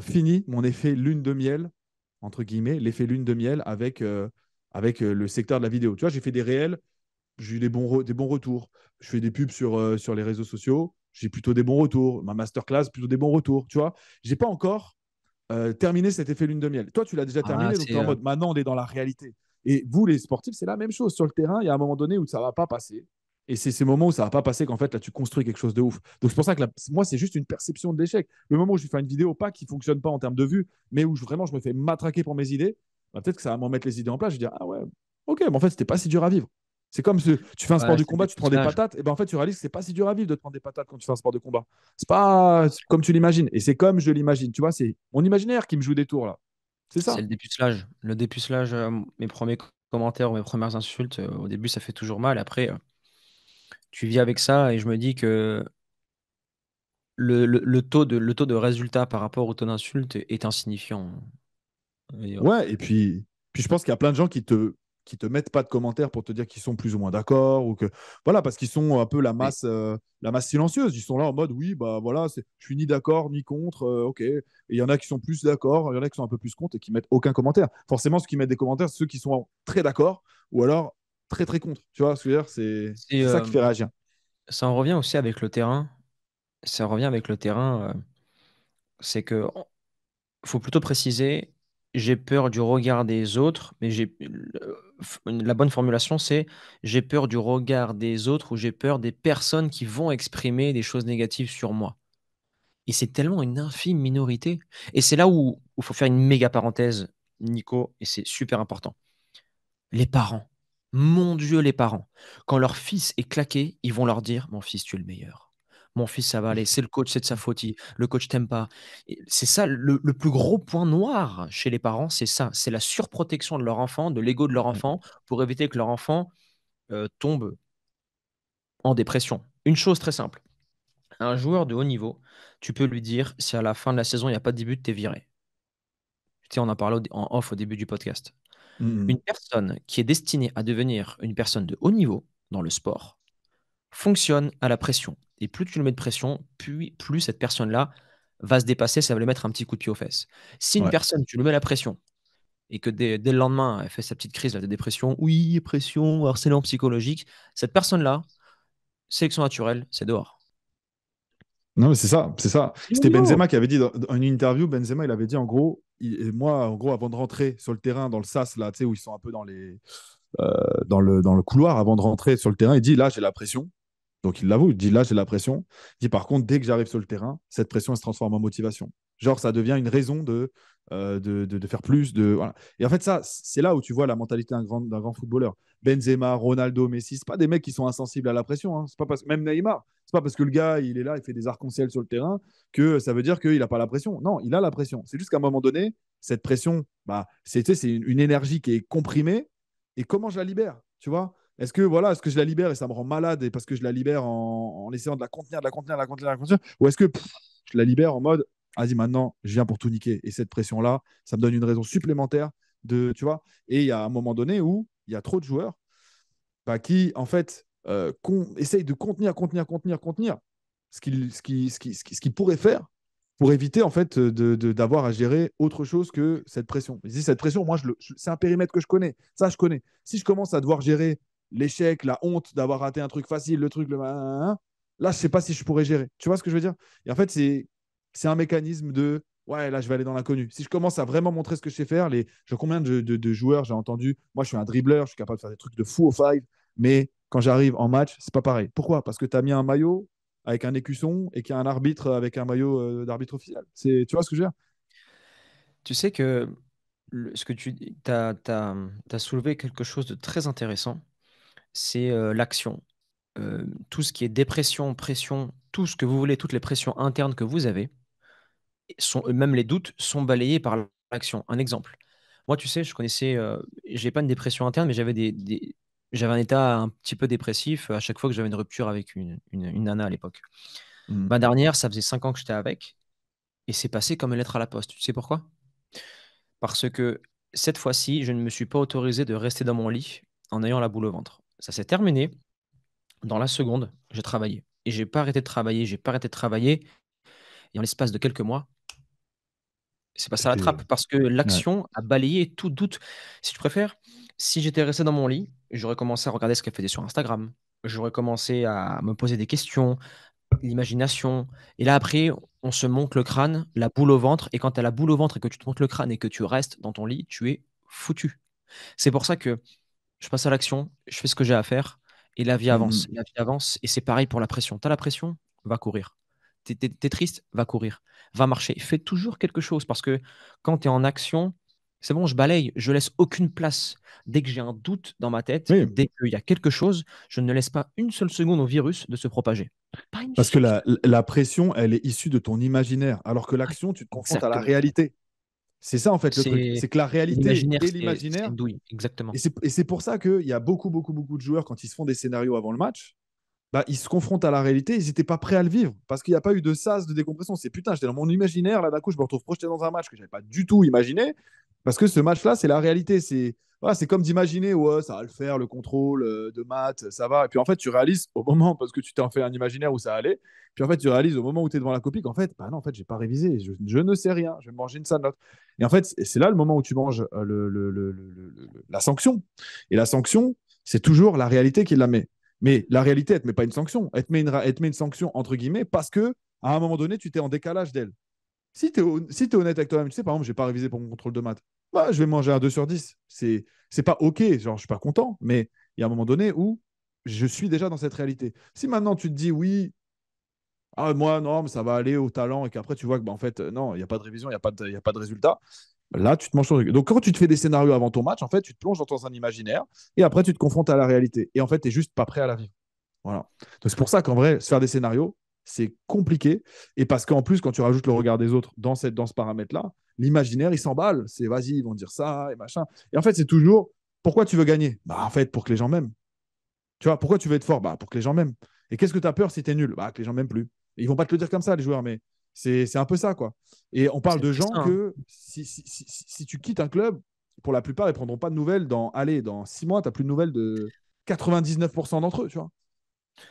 fini mon effet lune de miel, entre guillemets, l'effet lune de miel avec le secteur de la vidéo. Tu vois, j'ai fait des réels, j'ai eu des bons retours. Je fais des pubs sur les réseaux sociaux, j'ai plutôt des bons retours. Ma masterclass, plutôt des bons retours. Tu vois, j'ai pas encore terminé cet effet lune de miel. Toi, tu l'as déjà ah, terminé, donc tu c'est, es en mode maintenant, on est dans la réalité. Et vous, les sportifs, c'est la même chose. Sur le terrain, il y a un moment donné où ça va pas passer. Et c'est ces moments où ça va pas passer qu'en fait, là, tu construis quelque chose de ouf. Donc, c'est pour ça que moi, c'est juste une perception de l'échec. Le moment où je fais une vidéo, pas qui fonctionne pas en termes de vues, mais où vraiment je me fais matraquer pour mes idées, bah, peut-être que ça va m'en mettre les idées en place. Je vais dire, ah ouais, ok, mais en fait, c'était pas si dur à vivre. C'est comme si tu fais un sport Ouais, du c'est le combat, tu te prends des dépucelage. patates, et ben en fait, tu réalises que c'est pas si dur à vivre de te prendre des patates quand tu fais un sport de combat. C'est pas comme tu l'imagines. Et c'est comme je l'imagine. Tu vois, c'est mon imaginaire qui me joue des tours là. C'est C'est ça. le dépucelage. Le dépucelage, mes premiers commentaires ou mes premières insultes, au début, ça fait toujours mal. Après, tu vis avec ça et je me dis que le taux de résultat par rapport au taux d'insulte est insignifiant. Et, Ouais, et puis je pense qu'il y a plein de gens qui te mettent pas de commentaires pour te dire qu'ils sont plus ou moins d'accord ou que voilà parce qu'ils sont un peu mais la masse silencieuse. Ils sont là en mode oui bah voilà je suis ni d'accord ni contre ok. Et il y en a qui sont plus d'accord, il y en a qui sont un peu plus contre et qui mettent aucun commentaire. Forcément ceux qui mettent des commentaires c'est ceux qui sont très d'accord ou alors très très contre. Tu vois ce que je veux dire c'est, c'est ça qui fait réagir. ça en revient aussi avec le terrain. Ça revient avec le terrain. C'est que faut plutôt préciser, j'ai peur du regard des autres, mais la bonne formulation, c'est j'ai peur du regard des autres ou j'ai peur des personnes qui vont exprimer des choses négatives sur moi. Et c'est tellement une infime minorité. Et c'est là où il faut faire une méga parenthèse, Nico, et c'est super important. Les parents. Mon Dieu, les parents. Quand leur fils est claqué, ils vont leur dire: «Mon fils, tu es le meilleur. Mon fils, ça va aller. C'est le coach, c'est de sa faute. Le coach t'aime pas». Et c'est ça le plus gros point noir chez les parents, c'est ça. C'est la surprotection de leur enfant, de l'ego de leur Ouais. enfant, pour éviter que leur enfant tombe en dépression. Une chose très simple. Un joueur de haut niveau, tu peux lui dire si à la fin de la saison, il n'y a pas de but, tu es viré. Tu sais, on en parlait en off au début du podcast. Mhm. Une personne qui est destinée à devenir une personne de haut niveau dans le sport fonctionne à la pression. Et plus tu le mets de pression, plus cette personne-là va se dépasser, ça va lui mettre un petit coup de pied aux fesses. Si une Ouais. personne, tu lui mets la pression et que dès le lendemain, elle fait sa petite crise là, de dépression, oui, pression, harcèlement psychologique, cette personne-là, sélection naturelle, c'est dehors. Non, mais c'est ça, c'est ça. C'était Yo. Benzema qui avait dit dans une interview, Benzema, il avait dit en gros, et moi, en gros, avant de rentrer sur le terrain, dans le sas, là, tu sais, où ils sont un peu dans le couloir, avant de rentrer sur le terrain, il dit, là, j'ai la pression. Donc il l'avoue, il dit, là, j'ai la pression. Il dit, par contre, dès que j'arrive sur le terrain, cette pression, elle se transforme en motivation. Genre, ça devient une raison de faire plus. Voilà. Et en fait, ça, c'est là où tu vois la mentalité d'un grand footballeur. Benzema, Ronaldo, Messi, c'est pas des mecs qui sont insensibles à la pression. Hein. C'est pas parce, même Neymar, c'est pas parce que le gars, il est là, il fait des arcs-en-ciel sur le terrain que ça veut dire qu'il n'a pas la pression. Non, il a la pression. C'est juste qu'à un moment donné, cette pression, bah, c'est une énergie qui est comprimée. Et comment je la libère, tu vois? Est-ce que je la libère et ça me rend malade et parce que je la libère en essayant de la contenir, de la contenir, de la contenir, de la contenir, ou est-ce que je la libère en mode, vas-y, maintenant, je viens pour tout niquer. Et cette pression-là, ça me donne une raison supplémentaire tu vois. Et il y a un moment donné où il y a trop de joueurs bah, qui, en fait, essayent de contenir ce qu'ils pourraient faire pour éviter, en fait, d'avoir à gérer autre chose que cette pression. Je dis, cette pression, moi, c'est un périmètre que je connais. Ça, je connais. Si je commence à devoir gérer l'échec, la honte d'avoir raté un truc facile, le truc, là, je ne sais pas si je pourrais gérer. Tu vois ce que je veux dire? Et en fait, c'est un mécanisme de ouais, là, je vais aller dans l'inconnu. Si je commence à vraiment montrer ce que je sais faire, combien de joueurs j'ai entendu, moi, je suis un dribbleur, je suis capable de faire des trucs de fou au five, mais quand j'arrive en match, c'est pas pareil. Pourquoi? Parce que tu as mis un maillot avec un écusson et qu'il y a un arbitre avec un maillot d'arbitre officiel. Tu vois ce que je veux dire? Tu sais que ce que tu as soulevé quelque chose de très intéressant, c'est l'action. Tout ce qui est dépression, pression, tout ce que vous voulez, toutes les pressions internes que vous avez, même les doutes sont balayés par l'action. Un exemple. Moi, tu sais, je connaissais, j'ai pas une dépression interne, mais j'avais un état un petit peu dépressif à chaque fois que j'avais une rupture avec une nana à l'époque. Mhm. Ma dernière, ça faisait 5 ans que j'étais avec, et c'est passé comme une lettre à la poste. Tu sais pourquoi? Parce que cette fois-ci, je ne me suis pas autorisé de rester dans mon lit en ayant la boule au ventre. Ça s'est terminé. Dans la seconde, j'ai travaillé. Et j'ai pas arrêté de travailler, j'ai pas arrêté de travailler. Et en l'espace de quelques mois, c'est passé à la T'étais, trappe parce que ouais. l'action a balayé tout doute. Si tu préfères, si j'étais resté dans mon lit, j'aurais commencé à regarder ce qu'elle faisait sur Instagram. J'aurais commencé à me poser des questions, l'imagination. Et là, après, on se monte le crâne, la boule au ventre. Et quand tu as la boule au ventre et que tu te montes le crâne et que tu restes dans ton lit, tu es foutu. C'est pour ça que je passe à l'action, je fais ce que j'ai à faire et la vie avance. Mhm. La vie avance et c'est pareil pour la pression. Tu as la pression, va courir. T'es triste, va courir. Va marcher. Fais toujours quelque chose parce que quand tu es en action, C'est bon, je balaye, je laisse aucune place. Dès que j'ai un doute dans ma tête, Oui, dès qu'il y a quelque chose, je ne laisse pas une seule seconde au virus de se propager. Pas une parce que seule seconde. la pression, elle est issue de ton imaginaire, alors que Ouais, l'action, tu te confrontes à la exactement. réalité. C'est ça, en fait, le truc. C'est C'est que la réalité l'imaginaire, et c'est l'imaginaire. une douille, Et exactement. c'est pour ça qu'il y a beaucoup, beaucoup, beaucoup de joueurs, quand ils se font des scénarios avant le match, bah, ils se confrontent à la réalité, ils n'étaient pas prêts à le vivre parce qu'il n'y a pas eu de sas de décompression. C'est putain, j'étais dans mon imaginaire, là d'un coup, je me retrouve projeté dans un match que je n'avais pas du tout imaginé parce que ce match-là, c'est la réalité. C'est voilà, c'est comme d'imaginer, ouais, ça va le faire, le contrôle de maths, ça va. Et puis en fait, tu réalises au moment, parce que tu t'en fais un imaginaire où ça allait, puis en fait, tu réalises au moment où tu es devant la copie qu'en fait, bah non, en fait, j'ai pas révisé, je ne sais rien, je vais manger une sale note. Et en fait, c'est là le moment où tu manges la sanction. Et la sanction, c'est toujours la réalité qui la met. Mais la réalité, elle ne te met pas une sanction. Elle te met une sanction, entre guillemets, parce que à un moment donné, tu t'es en décalage d'elle. Si tu es, si honnête avec toi-même, tu sais, par exemple, je n'ai pas révisé pour mon contrôle de maths, bah, je vais manger un 2 sur 10. C'est pas OK, genre, je ne suis pas content, mais il y a un moment donné où je suis déjà dans cette réalité. Si maintenant tu te dis, oui, ah, moi, non, mais ça va aller au talent, et qu'après tu vois que, bah, en fait, non, il n'y a pas de révision, il y a pas de résultat, là, tu te manges ton truc. Donc, quand tu te fais des scénarios avant ton match, en fait, tu te plonges dans ton imaginaire, et après, tu te confrontes à la réalité. Et en fait, tu n'es juste pas prêt à la vivre. Voilà. Donc c'est pour ça qu'en vrai, se faire des scénarios, c'est compliqué. Et parce qu'en plus, quand tu rajoutes le regard des autres dans ce paramètre-là, l'imaginaire, il s'emballe. C'est vas-y, ils vont dire ça et machin. Et en fait, c'est toujours pourquoi tu veux gagner? Bah, en fait, pour que les gens m'aiment. Tu vois, pourquoi tu veux être fort? Bah, pour que les gens m'aiment. Et qu'est-ce que tu as peur si tu es nul? Bah, que les gens m'aiment plus. Et ils vont pas te le dire comme ça, les joueurs, mais c'est un peu ça, quoi. Et on parle C'est de très gens ça, hein. que si tu quittes un club, pour la plupart, ils prendront pas de nouvelles dans 6 mois, tu n'as plus de nouvelles de 99% d'entre eux, tu vois.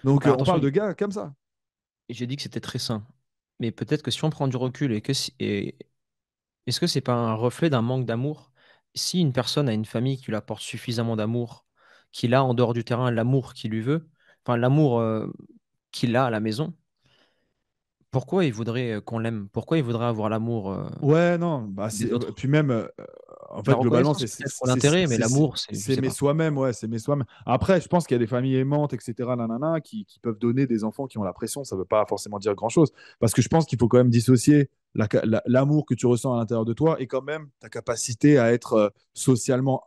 Donc, Alors on parle attention, de gars comme ça. j'ai dit que c'était très sain. Mais peut-être que si on prend du recul est-ce que c'est pas un reflet d'un manque d'amour? Si une personne a une famille qui lui apporte suffisamment d'amour, qu'il a en dehors du terrain l'amour qu'il lui veut, enfin l'amour qu'il a à la maison, pourquoi il voudrait qu'on l'aime? Pourquoi il voudrait avoir l'amour Ouais, non, bah des autres? puis même, en La fait, globalement, reconnaissance peut-être pour l'intérêt, mais l'amour, c'est, je c'est sais mes pas. soi-même, ouais, c'est mes soi-même. Après, je pense qu'il y a des familles aimantes, etc., nanana, qui peuvent donner des enfants qui ont la pression. Ça veut pas forcément dire grand-chose. Parce que je pense qu'il faut quand même dissocier l'amour que tu ressens à l'intérieur de toi et quand même ta capacité à être socialement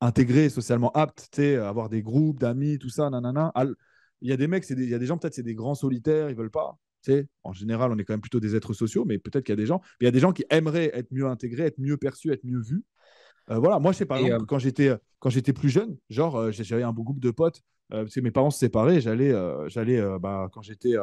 intégré, socialement apte, tu sais, avoir des groupes d'amis, tout ça, nanana. Il y a des mecs, il y a des gens, peut-être, c'est des grands solitaires, ils veulent pas. Tu sais, en général, on est quand même plutôt des êtres sociaux, mais peut-être qu'il y a des gens. Il y a des gens qui aimeraient être mieux intégrés, être mieux perçus, être mieux vus. Voilà, moi, je sais, par Et exemple, quand j'étais plus jeune, genre, j'avais un beau groupe de potes, parce que mes parents se séparaient, bah, quand j'étais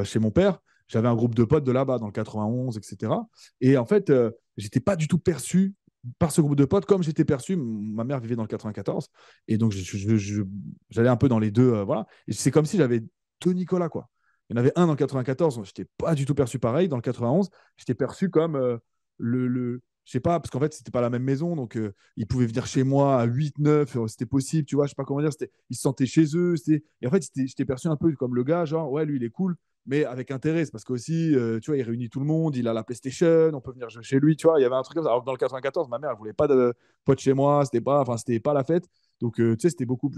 chez mon père, j'avais un groupe de potes de là-bas, dans le 91, etc. Et en fait, j'étais pas du tout perçu par ce groupe de potes comme j'étais perçu. Ma mère vivait dans le 94. Et donc, j'allais un peu dans les deux. Voilà. Et c'est comme si j'avais deux Nicolas, quoi. Il y en avait un dans le 94, je n'étais pas du tout perçu pareil. Dans le 91, j'étais perçu comme je sais pas, parce qu'en fait, c'était pas la même maison. Donc, ils pouvaient venir chez moi à 8, 9, c'était possible, tu vois, je sais pas comment dire. Ils se sentaient chez eux. Et en fait, j'étais perçu un peu comme le gars, genre, ouais, lui, il est cool, mais avec intérêt. C'est parce qu'aussi, tu vois, il réunit tout le monde, il a la PlayStation, on peut venir jouer chez lui, tu vois. Il y avait un truc comme ça. Alors que dans le 94, ma mère, elle voulait pas de potes chez moi, c'était pas la fête. Donc, tu sais,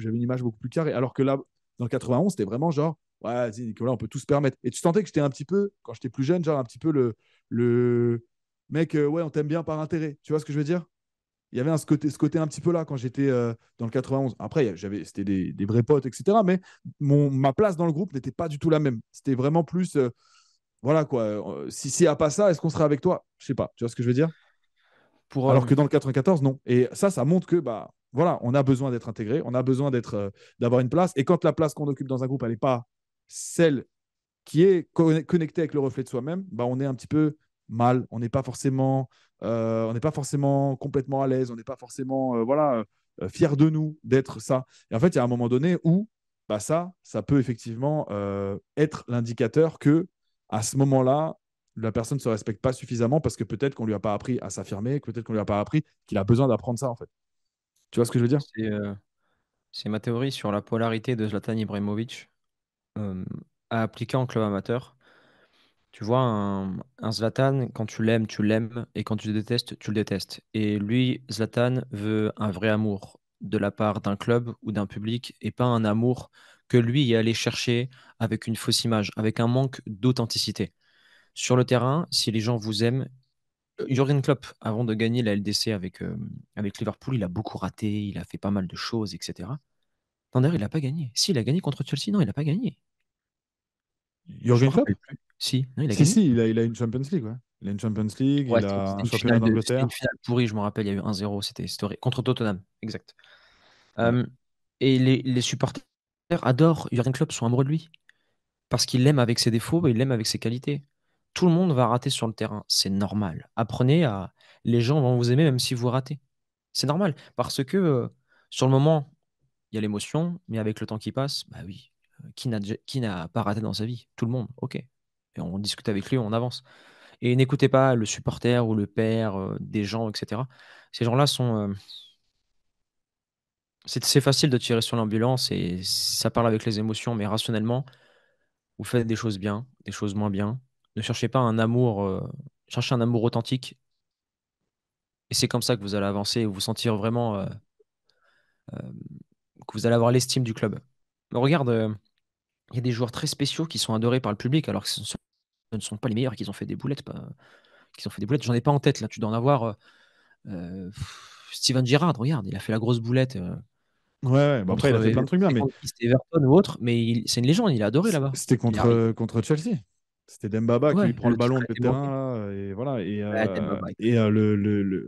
j'avais une image beaucoup plus carrée. Alors que là, dans le 91, c'était vraiment genre, ouais, vas-y, Nicolas, on peut tout se permettre. Et tu sentais que j'étais un petit peu, quand j'étais plus jeune, genre un petit peu le mec, ouais, on t'aime bien par intérêt. Tu vois ce que je veux dire? Il y avait ce côté un petit peu là quand j'étais dans le 91. Après, c'était des vrais potes, etc. Mais ma place dans le groupe n'était pas du tout la même. C'était vraiment plus, voilà quoi. Si y a pas ça, est-ce qu'on sera avec toi? Je sais pas. Tu vois ce que je veux dire? Pour, Alors que dans le 94, non. Et ça montre que bah voilà, on a besoin d'être intégré, on a besoin d'avoir une place. Et quand la place qu'on occupe dans un groupe, elle n'est pas celle qui est connectée avec le reflet de soi-même, bah on est un petit peu mal. On n'est pas forcément complètement à l'aise. On n'est pas forcément voilà fier de nous d'être ça. Et en fait, il y a un moment donné où bah ça peut effectivement être l'indicateur que à ce moment-là, la personne ne se respecte pas suffisamment parce que peut-être qu'on lui a pas appris à s'affirmer, que peut-être qu'on lui a pas appris qu'il a besoin d'apprendre ça en fait. Tu vois ce que je veux dire? c'est, euh, c'est ma théorie sur la polarité de Zlatan Ibrahimovic euh, à appliquer en club amateur. Tu vois, un Zlatan, quand tu l'aimes, et quand tu le détestes, tu le détestes. Et lui, Zlatan veut un vrai amour de la part d'un club ou d'un public, et pas un amour que lui est allé chercher avec une fausse image, avec un manque d'authenticité. Sur le terrain, si les gens vous aiment, Jürgen Klopp, avant de gagner la LDC avec Liverpool, il a beaucoup raté, il a fait pas mal de choses, etc. Non, d'ailleurs, il n'a pas gagné. Si, il a gagné contre Chelsea. Non, il n'a pas gagné. Je me Jürgen Klopp? rappelle plus. Si, non, il a Si, gagné. si, il a une Champions League, ouais. Il a une Champions League, Ouais, il a c'était un une championnat finale c'était une d'Angleterre. finale pourrie, je me rappelle, il y a eu 1-0, c'était horrible. Contre Tottenham, exact. Ouais. Euh, et les supporters adorent Jürgen Klopp, sont amoureux de lui. Parce qu'il l'aime avec ses défauts et il l'aime avec ses qualités. Tout le monde va rater sur le terrain, c'est normal. Apprenez à... Les gens vont vous aimer même si vous ratez. C'est normal, parce que sur le moment, il y a l'émotion, mais avec le temps qui passe, bah oui, qui n'a pas raté dans sa vie? Tout le monde, ok. Et on discute avec lui, on avance. Et n'écoutez pas le supporter ou le père des gens, etc. Ces gens-là sont... c'est facile de tirer sur l'ambulance et ça parle avec les émotions, mais rationnellement, vous faites des choses bien, des choses moins bien. Ne cherchez pas un amour, cherchez un amour authentique. Et c'est comme ça que vous allez avancer et vous sentir vraiment euh, que vous allez avoir l'estime du club. Mais regarde, il y a des joueurs très spéciaux qui sont adorés par le public alors que ce ne sont pas les meilleurs et qu'ils ont fait des boulettes. Qu'ils ont fait des boulettes. J'en ai pas en tête là. Tu dois en avoir. Steven Gerrard, regarde, il a fait la grosse boulette Ouais, ouais. Bon, après, il a contre. fait plein de trucs bien, C'était mais contre qui? C'était Everton ou autre, mais c'est une légende. Il est adoré là-bas. c'était Il arrive. contre Chelsea. C'était Dembaba qui lui Ouais, prend le le titre ballon au a milieu de été terrain, manqué. là, et voilà. Ouais, Dembaba,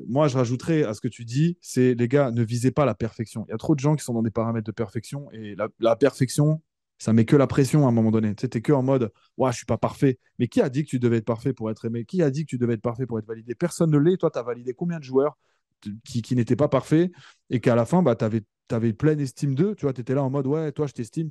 Moi, je rajouterais à ce que tu dis, c'est les gars, ne visez pas la perfection. Il y a trop de gens qui sont dans des paramètres de perfection, et la perfection, ça met que la pression à un moment donné. Tu sais, t'es que en mode, ouais, je suis pas parfait. Mais qui a dit que tu devais être parfait pour être aimé? Qui a dit que tu devais être parfait pour être validé? Personne ne l'est. Toi, tu as validé combien de joueurs qui n'étaient pas parfaits et qu'à la fin, bah, tu avais pleine estime d'eux. Tu vois, tu étais là en mode, ouais, toi, je t'estime,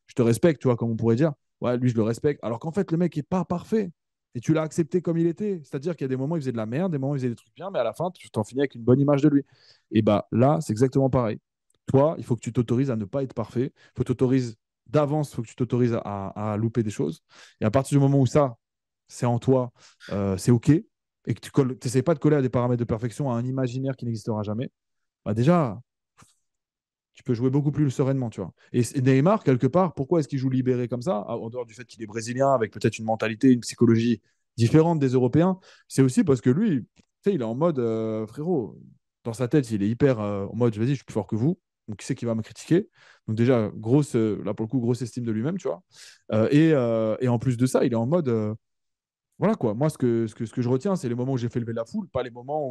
je te respecte, tu vois, comme on pourrait dire. Ouais, lui, je le respecte. Alors qu'en fait, le mec est pas parfait. Et tu l'as accepté comme il était. C'est-à-dire qu'il y a des moments où il faisait de la merde, des moments où il faisait des trucs bien, mais à la fin, tu t'en finis avec une bonne image de lui. Et bah là, c'est exactement pareil. Toi, il faut que tu t'autorises à ne pas être parfait. Il faut t'autoriser d'avance, il faut que tu t'autorises à louper des choses. Et à partir du moment où ça, c'est en toi, c'est OK, et que tu n'essaies pas de coller à des paramètres de perfection, à un imaginaire qui n'existera jamais, bah déjà, tu peux jouer beaucoup plus sereinement, tu vois. Et Neymar, quelque part, pourquoi est-ce qu'il joue libéré comme ça, en dehors du fait qu'il est brésilien, avec peut-être une mentalité, une psychologie différente des Européens? C'est aussi parce que lui, tu sais, il est en mode, frérot, dans sa tête, il est hyper en mode, vas-y, je suis plus fort que vous, donc qui c'est qui va me critiquer? Donc déjà, grosse, là pour le coup, grosse estime de lui-même, tu vois. Et en plus de ça, il est en mode, voilà quoi. Moi, ce que je retiens, c'est les moments où j'ai fait lever la foule, pas les moments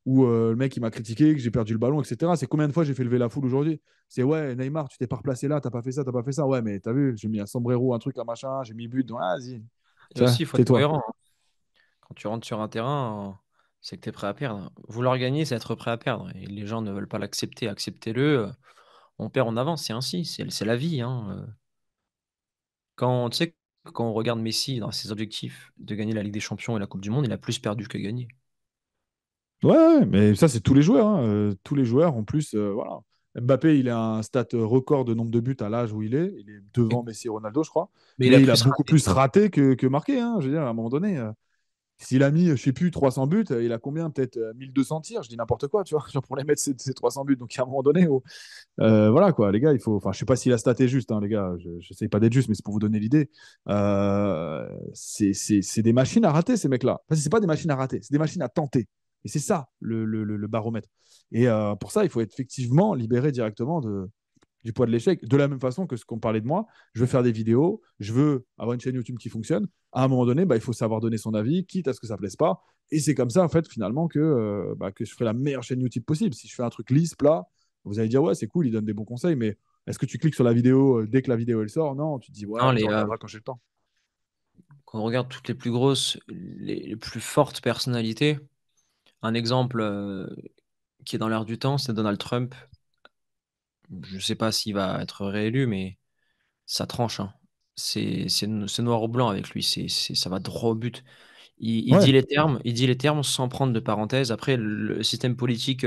où le mec il m'a critiqué, que j'ai perdu le ballon, etc. C'est combien de fois j'ai fait lever la foule aujourd'hui? C'est ouais, Neymar, tu t'es pas replacé là, t'as pas fait ça, t'as pas fait ça. Ouais, mais t'as vu, j'ai mis un sombrero, un truc, un machin, j'ai mis but. Donc, vas-y, Et tu vois, aussi, il faut être tais-toi. cohérent, hein. Quand tu rentres sur un terrain, c'est que tu es prêt à perdre. Vouloir gagner, c'est être prêt à perdre. Et les gens ne veulent pas l'accepter. Acceptez-le. On perd, on avance. C'est ainsi. C'est la vie, hein. Tu sais, quand on regarde Messi dans ses objectifs de gagner la Ligue des Champions et la Coupe du Monde, il a plus perdu que gagné. Ouais, ouais, mais ça, c'est tous les joueurs, hein. Tous les joueurs, en plus, voilà. Mbappé, il a un stat record de nombre de buts à l'âge où il est. Il est devant Et- Messi et Ronaldo, je crois. Mais il a Mais il a plus beaucoup raté. plus raté que marqué, hein. Je veux dire, à un moment donné. S'il a mis, je sais plus, 300 buts, il a combien? Peut-être 1200 tirs, je dis n'importe quoi, tu vois, genre pour les mettre ces 300 buts. Donc à un moment donné, voilà quoi, les gars, il faut. Enfin, je sais pas si la stat est juste, hein, les gars, je n'essaye pas d'être juste, mais c'est pour vous donner l'idée. C'est des machines à rater, ces mecs-là. Enfin, c'est pas des machines à rater, c'est des machines à tenter. Et c'est ça le baromètre. Et pour ça, il faut être effectivement libéré directement du poids de l'échec. De la même façon que ce qu'on parlait de moi, je veux faire des vidéos, je veux avoir une chaîne YouTube qui fonctionne. À un moment donné, bah, il faut savoir donner son avis, quitte à ce que ça ne plaise pas. Et c'est comme ça, en fait, finalement, que je ferai la meilleure chaîne YouTube possible. Si je fais un truc lisse, plat, vous allez dire, ouais, c'est cool, il donne des bons conseils, mais est-ce que tu cliques sur la vidéo dès que la vidéo elle sort? Non, tu te dis, Non, ouais, je regarderai quand j'ai le temps. quand on regarde toutes les plus grosses, les plus fortes personnalités, un exemple qui est dans l'air du temps, c'est Donald Trump. Je ne sais pas s'il va être réélu, mais ça tranche, hein. C'est noir ou blanc avec lui. Ça va droit au but. Ouais, Il dit les termes sans prendre de parenthèse. Après, le système politique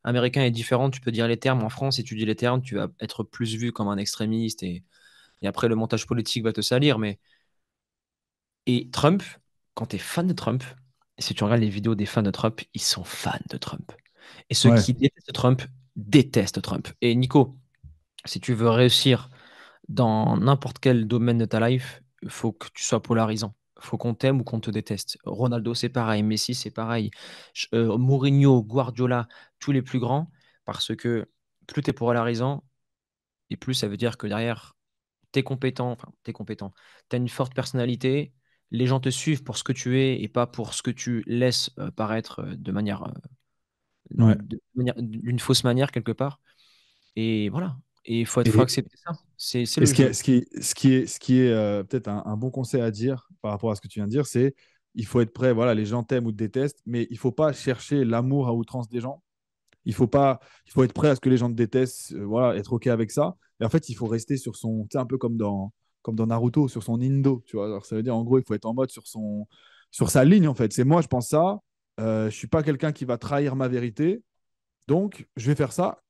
américain est différent. Tu peux dire les termes en France. Si tu dis les termes, tu vas être plus vu comme un extrémiste. Et après, le montage politique va te salir. Et Trump, quand tu es fan de Trump, et si tu regardes les vidéos des fans de Trump, ils sont fans de Trump. Et ceux ouais. qui détestent Trump détestent Trump. Et Nico, si tu veux réussir dans n'importe quel domaine de ta life, il faut que tu sois polarisant. faut qu'on t'aime ou qu'on te déteste. Ronaldo, c'est pareil. Messi, c'est pareil. Mourinho, Guardiola, tous les plus grands, parce que plus tu es polarisant, et plus ça veut dire que derrière, t'es compétent, t'as une forte personnalité, les gens te suivent pour ce que tu es et pas pour ce que tu laisses paraître Ouais. d'une fausse manière quelque part. Et voilà. Et faut Et, accepter ça. C'est et le jeu. ce qui est peut-être un bon conseil à dire par rapport à ce que tu viens de dire, c'est il faut être prêt. Voilà, les gens t'aiment ou te détestent, mais il faut pas chercher l'amour à outrance des gens. Il faut pas, il faut être prêt à ce que les gens te détestent, voilà, être OK avec ça. Et en fait, il faut rester sur son, tu sais, un peu comme dans Naruto, sur son Indo, tu vois. Alors, ça veut dire, en gros, il faut être en mode sur sa ligne, en fait. C'est moi, je pense ça. Je suis pas quelqu'un qui va trahir ma vérité. Donc, je vais faire ça.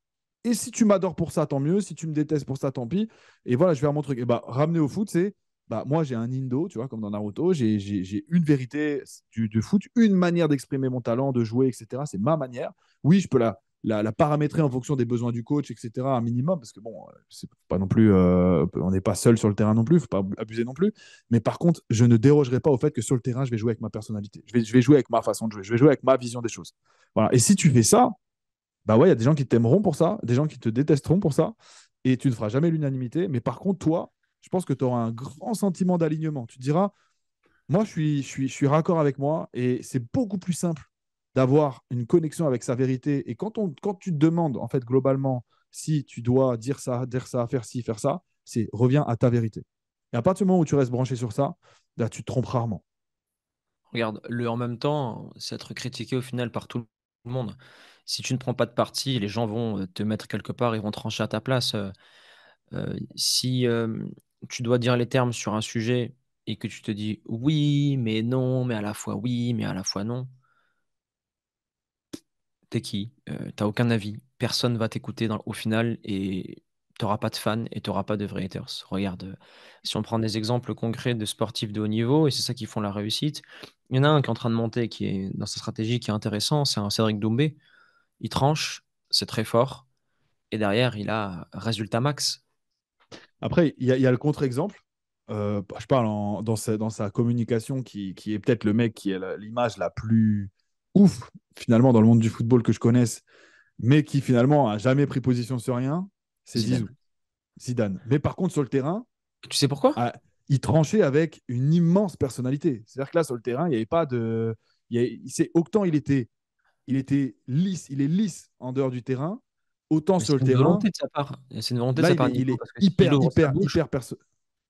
Et si tu m'adores pour ça, tant mieux. Si tu me détestes pour ça, tant pis. Et voilà, je vais faire mon truc. Et bah, ramener au foot, c'est bah, moi, j'ai un Indo, tu vois, comme dans Naruto. J'ai une vérité du foot, une manière d'exprimer mon talent, de jouer, etc. C'est ma manière. Oui, je peux la paramétrer en fonction des besoins du coach, etc. Un minimum, parce que bon, c'est pas non plus, on n'est pas seul sur le terrain non plus, faut pas abuser non plus. Mais par contre, je ne dérogerai pas au fait que sur le terrain, je vais jouer avec ma personnalité. Je vais jouer avec ma façon de jouer. Je vais jouer avec ma vision des choses. Voilà. Et si tu fais ça, bah ouais, il y a des gens qui t'aimeront pour ça, des gens qui te détesteront pour ça, et tu ne feras jamais l'unanimité. Mais par contre, toi, je pense que tu auras un grand sentiment d'alignement. Tu te diras, moi, je suis raccord avec moi, et c'est beaucoup plus simple d'avoir une connexion avec sa vérité. Et quand tu te demandes, en fait, globalement, si tu dois dire ça, faire ci, faire ça, c'est reviens à ta vérité. Et à partir du moment où tu restes branché sur ça, là, tu te trompes rarement. Regarde, en même temps, c'est être critiqué au final par tout le monde. Si tu ne prends pas de parti, les gens vont te mettre quelque part, ils vont trancher à ta place. Si tu dois dire les termes sur un sujet et que tu te dis oui, mais non, mais à la fois oui, mais à la fois non, t'es qui? T'as aucun avis. Personne va t'écouter au final et t'auras pas de fans et t'auras pas de vrais haters. Regarde, si on prend des exemples concrets de sportifs de haut niveau, et c'est ça qui font la réussite, il y en a un qui est en train de monter, qui est dans sa stratégie, qui est intéressant, c'est un Cédric Doumbé. Il tranche, c'est très fort, et derrière, il a résultat max. Après, il y a le contre-exemple. Je parle dans sa communication qui est peut-être le mec qui a l'image la plus ouf, finalement, dans le monde du football que je connaisse, mais qui finalement a jamais pris position sur rien, c'est Zizou, Zidane. Zidane. Mais par contre, sur le terrain, Tu sais pourquoi? ah, il tranchait avec une immense personnalité. C'est-à-dire que là, sur le terrain, il n'y avait pas de. C'est autant il était lisse, il est lisse en dehors du terrain, autant Mais sur c'est le une terrain, volonté de sa part. C'est une volonté de là, sa part, il Nico, est parce que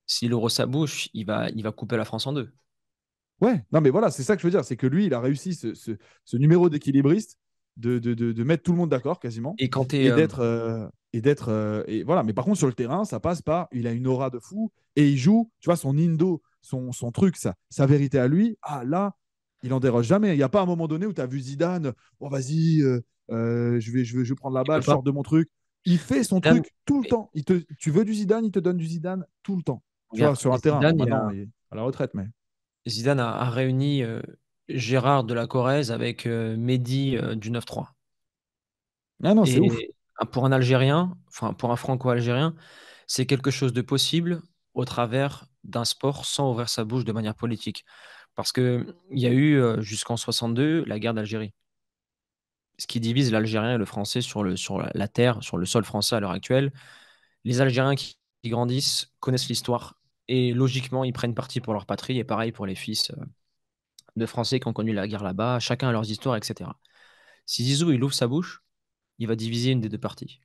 s'il ouvre sa bouche, il va couper la France en deux. Ouais, non, mais voilà, c'est ça que je veux dire. C'est que lui, il a réussi ce numéro d'équilibriste de mettre tout le monde d'accord quasiment Et quand tu es. et et voilà. Mais par contre, sur le terrain, ça passe par il a une aura de fou et il joue, tu vois, son indo, son truc, sa vérité à lui. Ah là, il en déroge jamais. Il n'y a pas un moment donné où tu as vu Zidane, oh vas-y, je vais prendre la Il peut balle, je pas. sors de mon truc. Il fait son Zidane, truc tout le mais temps. Tu veux du Zidane, il te donne du Zidane tout le temps. Tu vois, regarde, sur un terrain. Bon, maintenant, il est à la retraite, mais. Zidane a réuni Gérard de la Corrèze avec Mehdi du 9-3. Ah non, c'est ouf. Et pour un Algérien, enfin pour un Franco-Algérien, c'est quelque chose de possible au travers d'un sport sans ouvrir sa bouche de manière politique. Parce qu'il y a eu jusqu'en 62 la guerre d'Algérie. Ce qui divise l'Algérien et le Français sur la terre, sur le sol français à l'heure actuelle. Les Algériens qui grandissent connaissent l'histoire et logiquement ils prennent parti pour leur patrie et pareil pour les fils de Français qui ont connu la guerre là-bas, chacun a leurs histoires, etc. Si Zizou il ouvre sa bouche, il va diviser une des deux parties.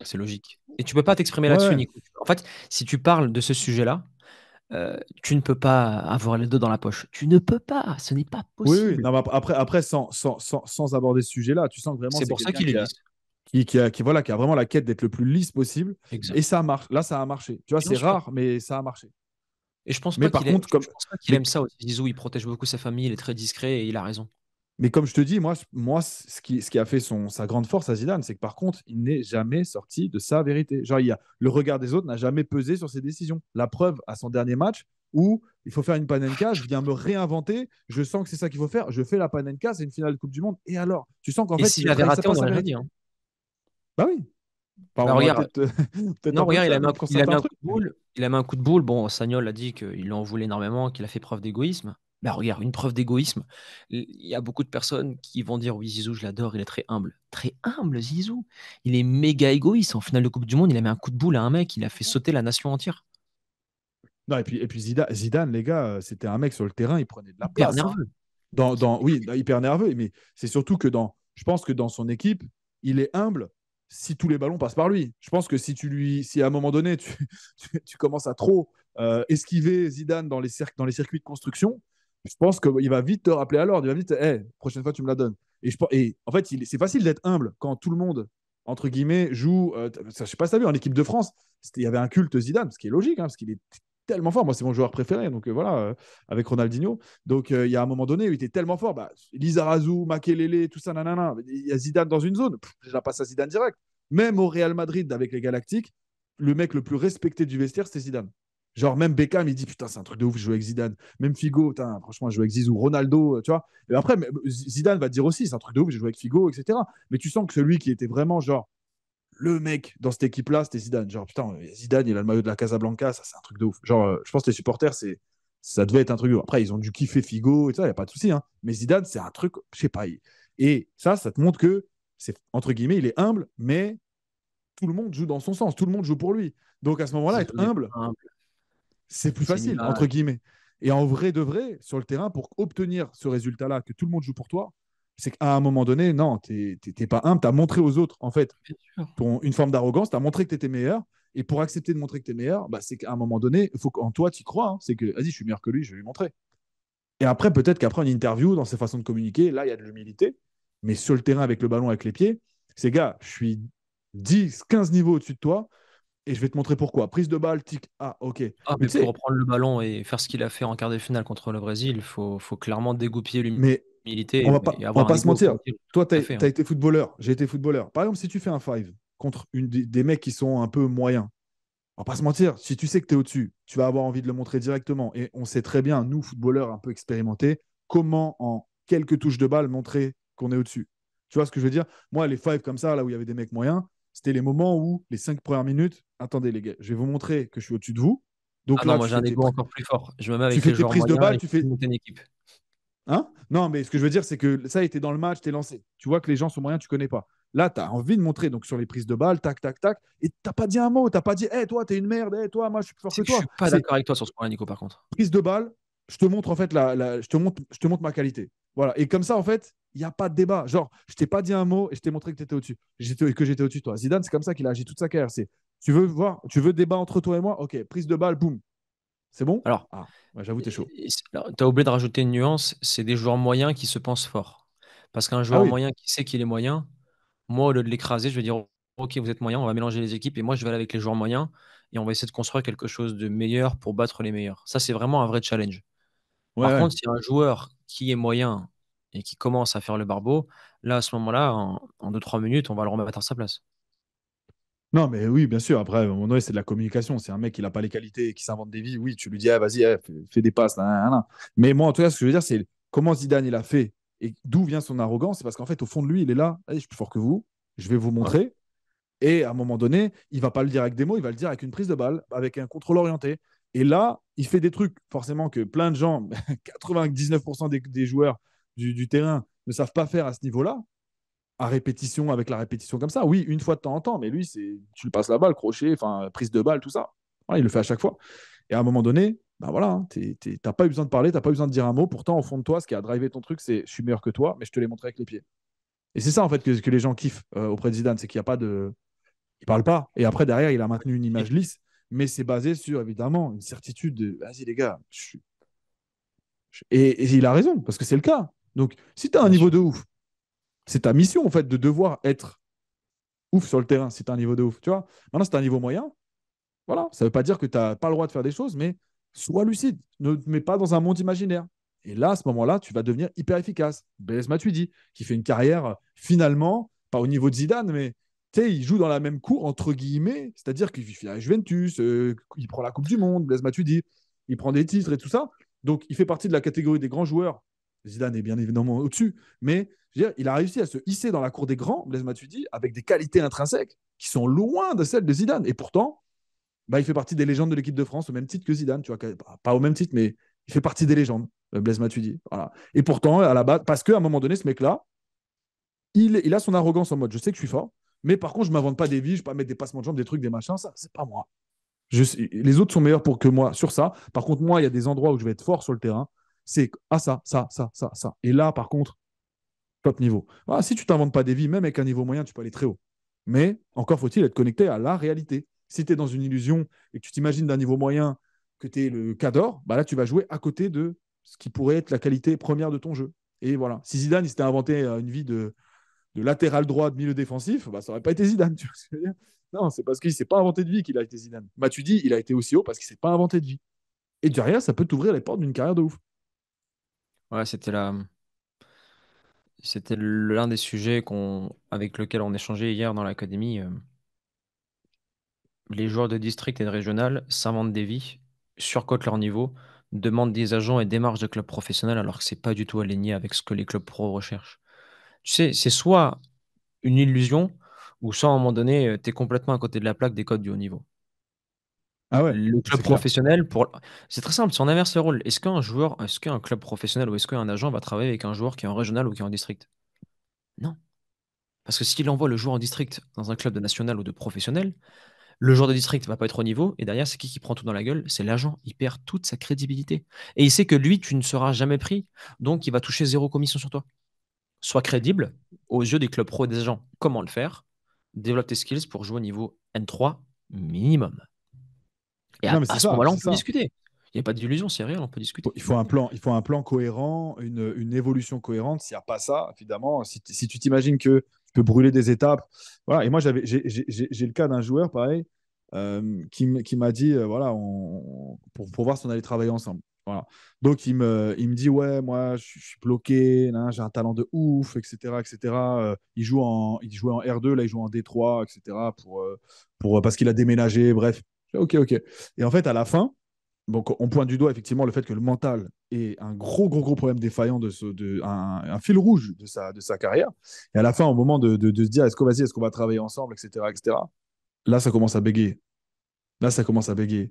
C'est logique. Et tu peux pas t'exprimer Ouais, là-dessus, ouais. Nico. En fait, si tu parles de ce sujet-là, tu ne peux pas avoir les deux dans la poche. Tu ne peux pas. Ce n'est pas Oui, oui. possible. Non, mais après sans aborder ce sujet-là, tu sens que vraiment C'est c'est pour ça quelqu'un qu'il est lisse. voilà, qui a vraiment la quête d'être le plus lisse possible. Et Exact. ça marche. Là, ça a marché. Tu vois, Bien c'est sûr. rare, mais ça a marché. Et je pense Mais pas par qu'il ait, contre, je pense pas qu'il mais, aime ça aussi. Zizou, il protège beaucoup sa famille, il est très discret et il a raison. mais comme je te dis, moi ce qui a fait sa grande force à Zidane, c'est que par contre, il n'est jamais sorti de sa vérité. Genre, le regard des autres n'a jamais pesé sur ses décisions. La preuve à son dernier match où il faut faire une panenka, je viens me réinventer, je sens que c'est ça qu'il faut faire, je fais la panenka, c'est une finale de Coupe du Monde. Et alors, tu sens qu'en Et fait, s'il il avait trahissait raté, pas on sa n'aurait rien vérité. dit, hein. Bah oui. Enfin, Bah, on aurait regarde, peut-être peut-être non, un peu de regarde, ça même pour il a mis certains un coup trucs. de boule. Il a mis un coup de boule. Bon, Sagnol a dit qu'il en voulait énormément, qu'il a fait preuve d'égoïsme. Bah, regarde, une preuve d'égoïsme. Il y a beaucoup de personnes qui vont dire oui, Zizou, je l'adore, il est très humble. Très humble, Zizou. Il est méga égoïste. En finale de Coupe du Monde, il a mis un coup de boule à un mec, il a fait sauter la nation entière. Non, et puis Zidane, les gars, c'était un mec sur le terrain, il prenait de la Hyper place, hein. nerveux. Oui, hyper nerveux, mais c'est surtout que je pense que dans son équipe, il est humble si tous les ballons passent par lui. Je pense que si à un moment donné, tu commences à trop esquiver Zidane dans les circuits de construction, je pense qu'il va vite te rappeler à l'ordre. Il va vite, hey, prochaine fois, tu me la donnes. Et en fait, c'est facile d'être humble quand tout le monde, entre guillemets, joue. Je sais pas si tu as vu, en équipe de France, il y avait un culte Zidane, ce qui est logique, hein, parce qu'il est tellement fort. Moi, c'est mon joueur préféré, donc voilà, avec Ronaldinho. Donc, il y a un moment donné où il était tellement fort. Bah, Lizarazu, Makelele, tout ça, nanana. Il y a Zidane dans une zone. Je la passe à Zidane direct. Même au Real Madrid, avec les Galactiques, le mec le plus respecté du vestiaire, c'était Zidane. Genre, même Beckham, il dit putain, c'est un truc de ouf, je joue avec Zidane. Même Figo, putain, franchement, je joue avec Zizou. Ronaldo, tu vois. Et après, Zidane va dire aussi, c'est un truc de ouf, je joue avec Figo, etc. Mais tu sens que celui qui était vraiment, genre, le mec dans cette équipe-là, c'était Zidane. Genre, putain, Zidane, il a le maillot de la Casablanca, ça, c'est un truc de ouf. Genre, je pense que les supporters, ça devait être un truc de ouf. Après, ils ont dû kiffer Figo et ça, il n'y a pas de souci, hein. Mais Zidane, c'est un truc, je sais pas. Et ça te montre que, entre guillemets, il est humble, mais tout le monde joue dans son sens, tout le monde joue pour lui. Donc, à ce moment-là, être Zizou n'est humble, pas humble. c'est plus C'est une facile, entre image. guillemets. Et en vrai de vrai, sur le terrain, pour obtenir ce résultat-là, que tout le monde joue pour toi, c'est qu'à un moment donné, non, t'es pas humble, tu as montré aux autres, en fait, Bien sûr. une forme d'arrogance, tu as montré que tu étais meilleur. Et pour accepter de montrer que tu es meilleur, bah, c'est qu'à un moment donné, il faut qu'en toi, tu y crois. Hein. C'est que, vas-y, je suis meilleur que lui, je vais lui montrer. Et après, peut-être qu'après une interview, dans ses façons de communiquer, là, il y a de l'humilité. Mais sur le terrain, avec le ballon, avec les pieds, c'est gars, je suis 10, 15 niveaux au-dessus de toi et je vais te montrer pourquoi. Prise de balle, tic, ah, ok. Ah, Mais mais tu pour sais, reprendre le ballon et faire ce qu'il a fait en quart de finale contre le Brésil, faut clairement dégoupiller mais l'humilité on et va avoir un pas se ego mentir. tranquille. Toi, tu Tout à fait, as, hein. été footballeur, j'ai été footballeur. Par exemple, si tu fais un five contre des mecs qui sont un peu moyens, on va pas se mentir, si tu sais que tu es au-dessus, tu vas avoir envie de le montrer directement. Et on sait très bien, nous, footballeurs un peu expérimentés, comment en quelques touches de balle montrer qu'on est au-dessus. Tu vois ce que je veux dire? Moi, les five comme ça, là où il y avait des mecs moyens, c'était les moments où, les 5 premières minutes, attendez les gars, je vais vous montrer que je suis au-dessus de vous. Donc Ah non, là, moi j'ai un ego encore plus fort. Je me mets tu avec fais les tes joueurs prises de moyens balle, et tu je fais, monter une équipe. hein? Non, mais ce que je veux dire, c'est que ça, était dans le match, t'es lancé. Tu vois que les gens sont moyens, tu connais pas. Là, tu as envie de montrer donc sur les prises de balles, tac, tac, tac, et t'as pas dit un mot, t'as pas dit, hé, toi, t'es une merde, hé, toi, moi, je suis plus fort que Je toi. suis pas C'est d'accord avec toi sur ce point-là, Nico, par contre. prise de balle, je te montre en fait je te montre ma qualité. Voilà. Et comme ça, en fait, il n'y a pas de débat. Genre, je t'ai pas dit un mot et je t'ai montré que tu étais au-dessus. Que j'étais au-dessus de toi. Zidane, c'est comme ça qu'il a agi toute sa carrière. Tu veux débat entre toi et moi? Ok, prise de balle, boum. C'est bon? Alors, Ah, ouais, j'avoue, t'es chaud. tu as oublié de rajouter une nuance, c'est des joueurs moyens qui se pensent forts. Parce qu'un Ah joueur oui, moyen qui sait qu'il est moyen, moi, au lieu de l'écraser, je vais dire, OK, vous êtes moyen, on va mélanger les équipes et moi, je vais aller avec les joueurs moyens et on va essayer de construire quelque chose de meilleur pour battre les meilleurs. Ça, c'est vraiment un vrai challenge. ouais, Par ouais. contre, s'il y a un joueur qui est moyen et qui commence à faire le barbeau, là, à ce moment-là, en 2-3 minutes, on va le remettre à sa place. Non, mais oui, bien sûr. Après, à un moment donné, c'est de la communication. C'est un mec qui n'a pas les qualités et qui s'invente des vies. Oui, tu lui dis, ah, vas-y, fais des passes. Nan, nan, nan. Mais moi, en tout cas, ce que je veux dire, c'est comment Zidane il a fait et d'où vient son arrogance. C'est parce qu'en fait, au fond de lui, il est là. Allez, je suis plus fort que vous. Je vais vous Ouais. montrer. Et à un moment donné, il va pas le dire avec des mots, il va le dire avec une prise de balle, avec un contrôle orienté. Et là, il fait des trucs, forcément, que plein de gens, 99% des joueurs du terrain, ne savent pas faire à ce niveau-là, à répétition, avec la répétition comme ça. Oui, une fois de temps en temps, mais lui, tu lui passes la balle, crochet, enfin, prise de balle, tout ça. Voilà, il le fait à chaque fois. Et à un moment donné, ben voilà, hein, t'as pas eu besoin de parler, t'as pas eu besoin de dire un mot. Pourtant, au fond de toi, ce qui a drivé ton truc, c'est je suis meilleur que toi, mais je te l'ai montré avec les pieds. Et c'est ça, en fait, que les gens kiffent auprès de Zidane, c'est qu'il n'y a pas de. Il parle pas. Et après, derrière, il a maintenu une image lisse, mais c'est basé sur, évidemment, une certitude de vas-y, les gars. Et il a raison, parce que c'est le cas. Donc, si tu as un Bien niveau sûr. de ouf, c'est ta mission, en fait, de devoir être ouf sur le terrain si tu as un niveau de ouf. Tu vois, maintenant, si tu as un niveau moyen, voilà, ça ne veut pas dire que tu n'as pas le droit de faire des choses, mais sois lucide. Ne te mets pas dans un monde imaginaire. Et là, à ce moment-là, tu vas devenir hyper efficace. Blaise Matuidi, qui fait une carrière finalement, pas au niveau de Zidane, mais tu sais, il joue dans la même cour, entre guillemets, c'est-à-dire qu'il fait la Juventus, il prend la Coupe du Monde, Blaise Matuidi, il prend des titres et tout ça. Donc, il fait partie de la catégorie des grands joueurs Zidane est bien évidemment au-dessus, mais je veux dire, il a réussi à se hisser dans la cour des grands, Blaise Matuidi, avec des qualités intrinsèques qui sont loin de celles de Zidane. Et pourtant, bah, il fait partie des légendes de l'équipe de France au même titre que Zidane, tu vois, pas au même titre, mais il fait partie des légendes, Blaise Matuidi. Voilà. Et pourtant, à la base, parce qu'à un moment donné, ce mec-là, il a son arrogance en mode je sais que je suis fort, mais par contre, je ne m'invente pas des vies, je ne vais pas mettre des passements de jambes, des trucs, des machins, ça, c'est pas moi. Les autres sont meilleurs pour que moi sur ça. Par contre, moi, il y a des endroits où je vais être fort sur le terrain. C'est ça. Et là, par contre, top niveau. Voilà, si tu t'inventes pas des vies, même avec un niveau moyen, tu peux aller très haut. Mais encore faut-il être connecté à la réalité. Si tu es dans une illusion et que tu t'imagines d'un niveau moyen que tu es le cador, bah là, tu vas jouer à côté de ce qui pourrait être la qualité première de ton jeu. Et voilà. Si Zidane il s'était inventé une vie de latéral droit de milieu défensif, bah, ça n'aurait pas été Zidane. Tu vois ce que je veux dire. Non, c'est parce qu'il ne s'est pas inventé de vie qu'il a été Zidane. Matuidi, il a été aussi haut parce qu'il ne s'est pas inventé de vie. Et derrière, ça peut t'ouvrir les portes d'une carrière de ouf. Ouais, c'était l'un des sujets avec lequel on échangeait hier dans l'académie. Les joueurs de district et de régional s'inventent des vies, surcotent leur niveau, demandent des agents et démarches de clubs professionnels alors que c'est pas du tout aligné avec ce que les clubs pro recherchent. Tu sais, c'est soit une illusion, ou soit à un moment donné, tu es complètement à côté de la plaque des codes du haut niveau. Ah ouais, Le club c'est clair. professionnel, c'est très simple, si on inverse le rôle, est-ce qu'un club professionnel ou est-ce qu'un agent va travailler avec un joueur qui est en régional ou qui est en district? Non. Parce que s'il envoie le joueur en district dans un club de national ou de professionnel, le joueur de district va pas être au niveau, et derrière, c'est qui prend tout dans la gueule? C'est l'agent. Il perd toute sa crédibilité. Et il sait que lui, tu ne seras jamais pris, donc il va toucher zéro commission sur toi. Sois crédible aux yeux des clubs pro et des agents. Comment le faire? Développe tes skills pour jouer au niveau N3 minimum. Et Non, mais à ce moment-là, c'est on peut ça. discuter. Il n'y a pas d'illusion, c'est réel, on peut discuter. Il faut un plan cohérent, une évolution cohérente. S'il n'y a pas ça, évidemment, si tu t'imagines que tu peux brûler des étapes. Voilà. Et moi, j'ai le cas d'un joueur, pareil, qui m'a dit, voilà, pour voir si on allait travailler ensemble. Voilà. Donc, il me dit, ouais, moi, je suis bloqué, là, j'ai un talent de ouf, etc. etc. Il jouait en R2, là, il joue en D3, etc. Parce qu'il a déménagé, bref. Ok, ok. Et en fait, à la fin, donc, on pointe du doigt effectivement le fait que le mental est un gros, gros, gros problème défaillant un fil rouge de sa carrière. Et à la fin, au moment de se dire est-ce qu'on va travailler ensemble, etc., etc., là, ça commence à bégayer. Là, ça commence à bégayer.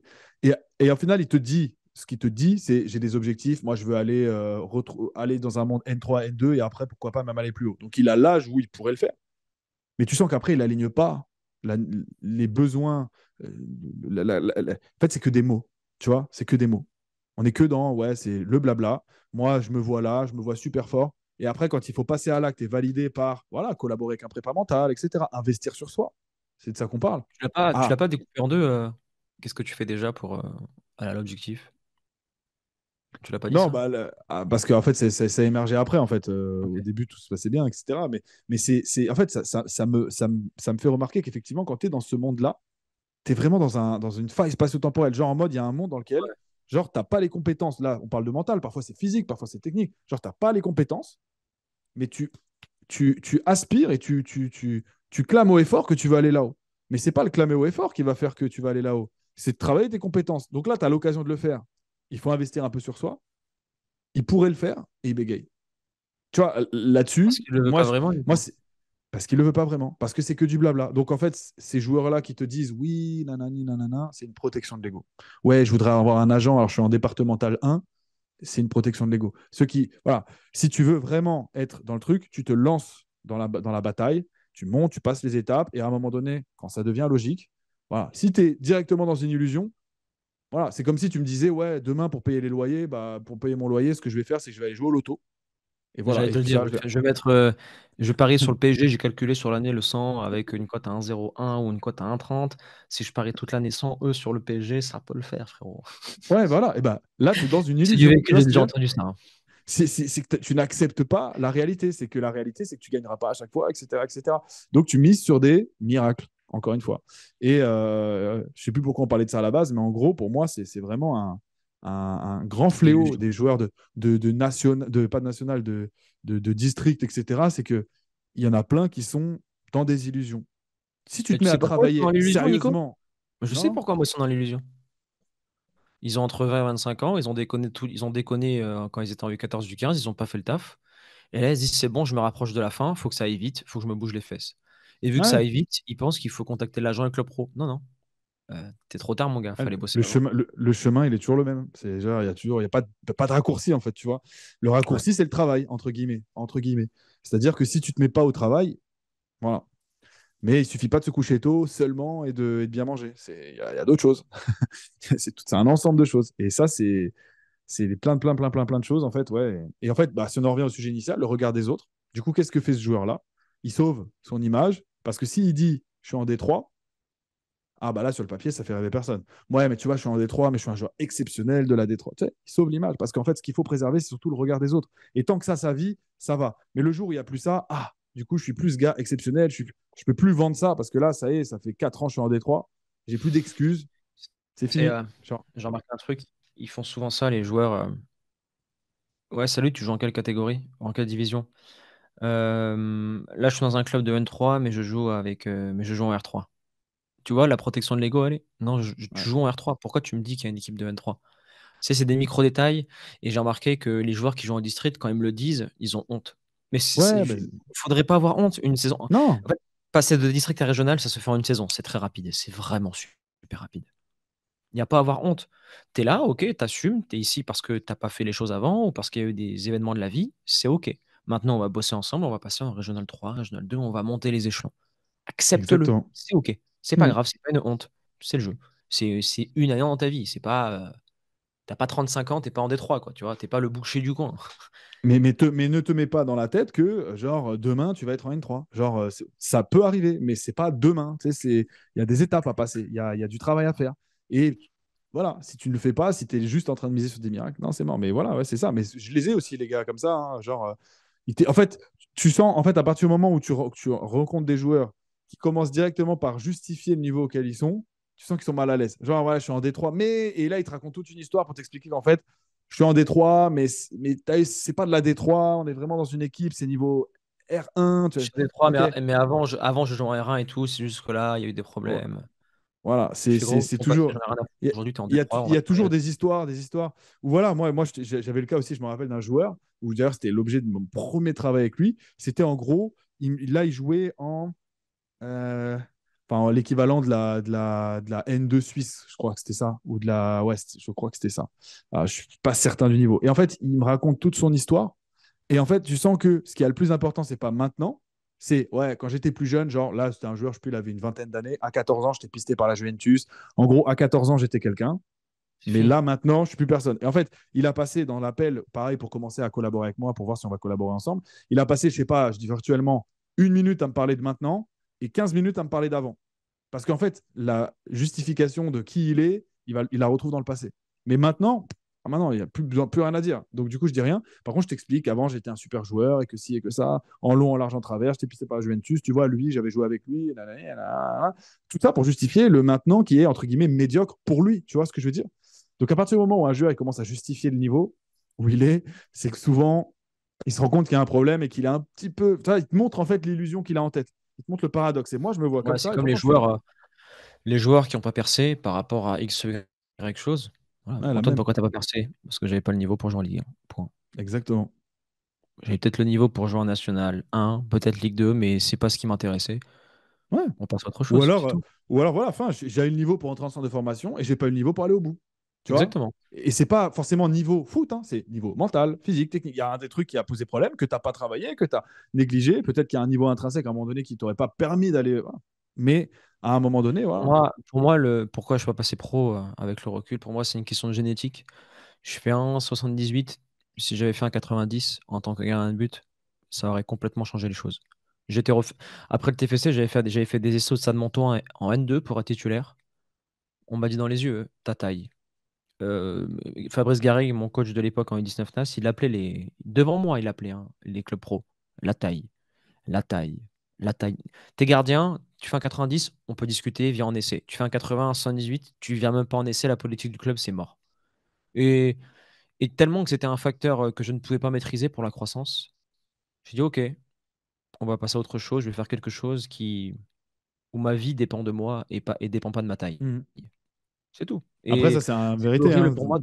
Et au final, ce qu'il te dit, c'est j'ai des objectifs. Moi, je veux aller dans un monde N3, N2 et après, pourquoi pas même aller plus haut. Donc, il a l'âge où il pourrait le faire. Mais tu sens qu'après, il n'aligne pas la- les besoins. euh, En fait, c'est que des mots. Tu vois, c'est que des mots. On est que dans, ouais, c'est le blabla. Moi, je me vois là, je me vois super fort. Et après, quand il faut passer à l'acte et valider par, voilà, collaborer avec un prépa mental, etc., investir sur soi, c'est de ça qu'on parle. Tu l'as Ah, pas découpé en deux. Qu'est-ce que tu fais déjà pour aller à l'objectif? Tu l'as pas dit non, ça? bah, parce qu'en fait, ça a émergé après. En fait, Ok. au début, tout se passait bien, etc. Mais en fait, ça me fait remarquer qu'effectivement, quand tu es dans ce monde-là, tu es vraiment dans une faille spatio-temporelle. Genre en mode, il y a un monde dans lequel, Ouais. genre, tu n'as pas les compétences. Là, on parle de mental, parfois c'est physique, parfois c'est technique. Genre, tu n'as pas les compétences, mais tu aspires et tu clames haut et fort que tu vas aller là-haut. Mais c'est pas le clamer haut et fort qui va faire que tu vas aller là-haut. C'est de travailler tes compétences. Donc là, tu as l'occasion de le faire. Il faut investir un peu sur soi. Il pourrait le faire et il bégaye. Tu vois, Parce là-dessus, qu'il le veut pas vraiment, du moi coup. c'est parce qu'il ne le veut pas vraiment, parce que c'est que du blabla. Donc en fait, ces joueurs-là qui te disent oui, nanani, nanana, c'est une protection de l'ego. Ouais, je voudrais avoir un agent, alors je suis en départemental 1, c'est une protection de l'ego. Voilà, si tu veux vraiment être dans le truc, tu te lances dans la bataille, tu montes, tu passes les étapes, et à un moment donné, quand ça devient logique, voilà, si tu es directement dans une illusion, voilà, c'est comme si tu me disais, ouais, demain pour payer les loyers, bah, pour payer mon loyer, ce que je vais faire, c'est que je vais aller jouer au loto. Et voilà, J'allais et te le puis ça dire, va le faire. je parie sur le PSG, j'ai calculé sur l'année le 100 avec une cote à 1,01 ou une cote à 1,30. Si je parie toute l'année 100 sur le PSG, ça peut le faire, frérot. Ouais, voilà. Et ben là, tu es dans une C'est du illusion. Tu vécu, vois j'ai ce que je déjà veux dire? entendu ça, hein. C'est que tu n'acceptes pas la réalité. C'est que la réalité, c'est que tu gagneras pas à chaque fois, etc., etc. Donc, tu mises sur des miracles, encore une fois. Et je sais plus pourquoi on parlait de ça à la base, mais en gros, pour moi, c'est vraiment un grand fléau L'illusion. des joueurs pas de national, de district, etc. C'est que il y en a plein qui sont dans des illusions. Si tu Et te tu mets sais à pourquoi ils sont dans travailler l'illusion, Nico? sérieusement, Je sais non? pourquoi moi ils sont dans l'illusion. Ils ont entre 20 et 25 ans, ils ont déconné quand ils étaient en U14, U15, ils ont pas fait le taf. Et là, ils se disent, c'est bon, je me rapproche de la fin, faut que ça aille vite, faut que je me bouge les fesses. Et vu que ça Ouais. aille vite, ils pensent qu'il faut contacter l'agent et le club pro. Non, non, t'es trop tard, mon gars, Ouais, fallait bosser Le avant. chemin, le chemin, il est toujours le même. C'est genre, il y a pas de raccourci en fait, tu vois. Le Ouais, raccourci, c'est le travail entre guillemets. C'est-à-dire que si tu te mets pas au travail, voilà. Mais il suffit pas de se coucher tôt seulement et de bien manger. Il y a d'autres choses. C'est un ensemble de choses. Et ça, c'est plein de choses en fait, ouais. Et en fait, bah, si on en revient au sujet initial, le regard des autres. Du coup, qu'est-ce que fait ce joueur-là? Il sauve son image parce que s'il dit, je suis en Détroit. Ah bah là, sur le papier, ça fait rêver personne. Ouais, mais tu vois, je suis en Détroit, mais je suis un joueur exceptionnel de la Détroit. Tu sais, il sauve l'image. Parce qu'en fait, ce qu'il faut préserver, c'est surtout le regard des autres. Et tant que ça vit, ça va. Mais le jour où il n'y a plus ça, ah, du coup, je suis plus ce gars exceptionnel. Je peux plus vendre ça parce que là, ça y est, ça fait 4 ans que je suis en Détroit. J'ai plus d'excuses. C'est c'est, fini. Genre, j'ai remarqué un truc, ils font souvent ça, les joueurs. Ouais, salut, tu joues en quelle catégorie? En quelle division? Là, je suis dans un club de N3, mais je joue en R3. Tu vois, la protection de l'ego, elle est. Non, ouais. tu joues en R3. Pourquoi tu me dis qu'il y a une équipe de N3? C'est des micro-détails. Et j'ai remarqué que les joueurs qui jouent en district, quand ils me le disent, ils ont honte. Mais Ouais, il faudrait pas avoir honte. Une saison. En non. fait, passer de district à régional, ça se fait en une saison. C'est très rapide. Et c'est vraiment super rapide. Il n'y a pas à avoir honte. Tu es là, ok, tu assumes. Tu es ici parce que tu n'as pas fait les choses avant ou parce qu'il y a eu des événements de la vie. C'est ok. Maintenant, on va bosser ensemble. On va passer en régional 3, régional 2. On va monter les échelons. Accepte-le. Exactement. C'est ok. C'est pas Mhm. grave. C'est pas une honte. C'est le jeu. C'est une année dans ta vie. C'est pas. T'as pas 35 ans, t'es pas en Détroit, quoi. Tu vois, t'es pas le boucher du coin. Mais ne te mets pas dans la tête que, genre, demain, tu vas être en N3. Genre, ça peut arriver, mais c'est pas demain. Tu sais, il y a des étapes à passer. Il y a du travail à faire. Et voilà, si tu ne le fais pas, si tu es juste en train de miser sur des miracles, non, c'est mort. Mais voilà, ouais, c'est ça. Mais je les ai aussi, les gars, comme ça, hein. Genre, en fait, tu sens, en fait, à partir du moment où tu rencontres des joueurs qui commencent directement par justifier le niveau auquel ils sont, tu sens qu'ils sont mal à l'aise. Genre, voilà, je suis en Détroit, mais. Et là, ils te racontent toute une histoire pour t'expliquer qu'en fait, je suis en Détroit, mais c'est pas de la Détroit, on est vraiment dans une équipe, c'est niveau R1. Je suis en Détroit, Ok. mais avant, je jouais en R1 et tout. C'est juste que là, il y a eu des problèmes. Voilà, Je fais gros, c'est ton passé, toujours. j'en ai rien à foutre. Il y a, Aujourd'hui, t'es en il y a, Détroit, on il va y a te parler toujours de ça. des histoires où voilà, moi j'avais le cas aussi, je me rappelle d'un joueur, où d'ailleurs c'était l'objet de mon premier travail avec lui. C'était en gros, là il jouait euh, en l'équivalent de la N2 suisse, je crois que c'était ça, ou de la West, je crois que c'était ça. Je suis pas certain du niveau. Et en fait, il me raconte toute son histoire. Et en fait, tu sens que ce qui est le plus important, c'est pas maintenant. C'est, ouais, quand j'étais plus jeune, genre là, c'était un joueur, je sais plus, il avait une vingtaine d'années. À 14 ans, j'étais pisté par la Juventus. En gros, à 14 ans, j'étais quelqu'un. C'est Mais fini. là, maintenant, je suis plus personne. Et en fait, il a passé dans l'appel, pareil, pour commencer à collaborer avec moi, pour voir si on va collaborer ensemble. Il a passé, je sais pas, je dis virtuellement, 1 minute à me parler de maintenant et 15 minutes à me parler d'avant. Parce qu'en fait, la justification de qui il est, il la retrouve dans le passé. Mais maintenant, il n'y a plus rien à dire. Donc, du coup, je dis rien. Par contre, je t'explique, avant, j'étais un super joueur et que si et que ça, en long, en large, en travers, j'étais pisté par la Juventus. Tu vois, lui, j'avais joué avec lui. Tout ça pour justifier le maintenant qui est, entre guillemets, médiocre pour lui. Tu vois ce que je veux dire? Donc, à partir du moment où un joueur il commence à justifier le niveau où il est, c'est que souvent, il se rend compte qu'il y a un problème et qu'il est un petit peu. Tu vois, il te montre en fait l'illusion qu'il a en tête. Il te montre le paradoxe. Et moi, je me vois comme Ouais, c'est ça. Et comme franchement, je suis. les joueurs qui n'ont pas percé par rapport à X, Y chose. Voilà. Ouais, la Antoine, même. pourquoi t'as pas percé? Parce que j'avais pas le niveau pour jouer en Ligue 1. Point. Exactement. J'avais peut-être le niveau pour jouer en National 1, peut-être Ligue 2, mais c'est pas ce qui m'intéressait. Ouais. On passe à autre Ou chose, alors, c'est euh, tout. ou alors voilà, enfin, j'ai eu le niveau pour entrer en centre de formation et j'ai pas eu le niveau pour aller au bout. Tu vois? Exactement. Et c'est pas forcément niveau foot, hein, c'est niveau mental, physique, technique. Il y a un des trucs qui a posé problème, que tu n'as pas travaillé, que tu as négligé. Peut-être qu'il y a un niveau intrinsèque à un moment donné qui t'aurait pas permis d'aller. Voilà. Mais à un moment donné, voilà. Pour moi, pourquoi je suis pas passé pro avec le recul, pour moi, c'est une question de génétique. Je fais un 78. Si j'avais fait un 90 en tant que gardien de but, ça aurait complètement changé les choses. J'étais Après le TFC, j'avais fait des essais de Stade Montois en N2 pour être titulaire. On m'a dit dans les yeux, ta taille. Euh, Fabrice Garrig, mon coach de l'époque en U19 NAS, il appelait devant moi, il appelait hein, les clubs pro. La taille, la taille, la taille. T'es gardien, tu fais un 90, on peut discuter, viens en essai. Tu fais un 80, un 78, tu viens même pas en essai, la politique du club, c'est mort. Et, et tellement que c'était un facteur que je ne pouvais pas maîtriser pour la croissance, j'ai dit ok, on va passer à autre chose, je vais faire quelque chose où ma vie dépend de moi et dépend pas de ma taille. Mhm. C'est tout. Après, ça, Et c'est un c'était vérité. horrible Hein. pour moi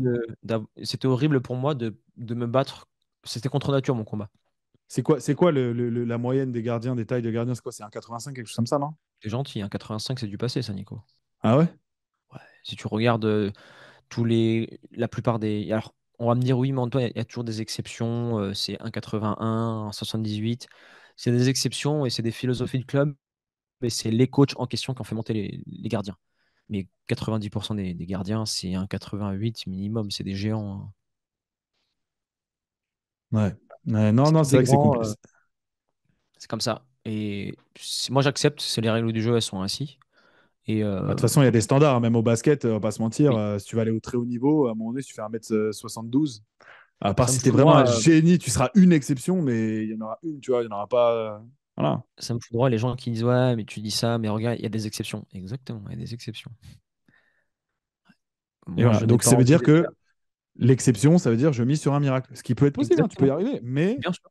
c'était horrible pour moi de me battre. C'était contre nature mon combat. C'est quoi la moyenne des gardiens, des tailles de gardiens? C'est quoi? C'est un 85, quelque chose comme ça, non? C'est gentil, hein, 85 c'est du passé ça, Nico. Ah ouais? Ouais. Si tu regardes la plupart des. Alors, on va me dire oui, mais Antoine, il y a toujours des exceptions. C'est 1,81, 1,78. C'est des exceptions et c'est des philosophies de club, mais c'est les coachs en question qui ont fait monter les gardiens. Mais 90% des gardiens, c'est 1,88 minimum. C'est des géants, hein. Ouais. Ouais, non, C'est non, tous c'est des vrai que c'est grands. compliqué. C'est comme ça. Et moi, j'accepte. C'est les règles du jeu, elles sont ainsi. Et Bah, de toute façon, il y a des standards, hein, même au basket, on va pas se mentir. oui, Si tu vas aller au très haut niveau, à un moment donné, si tu fais 1m72, à part ça me si tu es vraiment un foudroie. génie, tu seras une exception, mais il y en aura une, tu vois, il n'y en aura pas. Voilà. Ça me foudroie les gens qui disent ouais, mais tu dis ça, mais regarde, il y a des exceptions. Exactement, il y a des exceptions. Et Moi, voilà. je n'ai Donc, pas ça veut envie dire d'être là. que l'exception, ça veut dire je mise sur un miracle. Ce qui peut être possible, hein, tu peux y Exactement, arriver, mais bien sûr.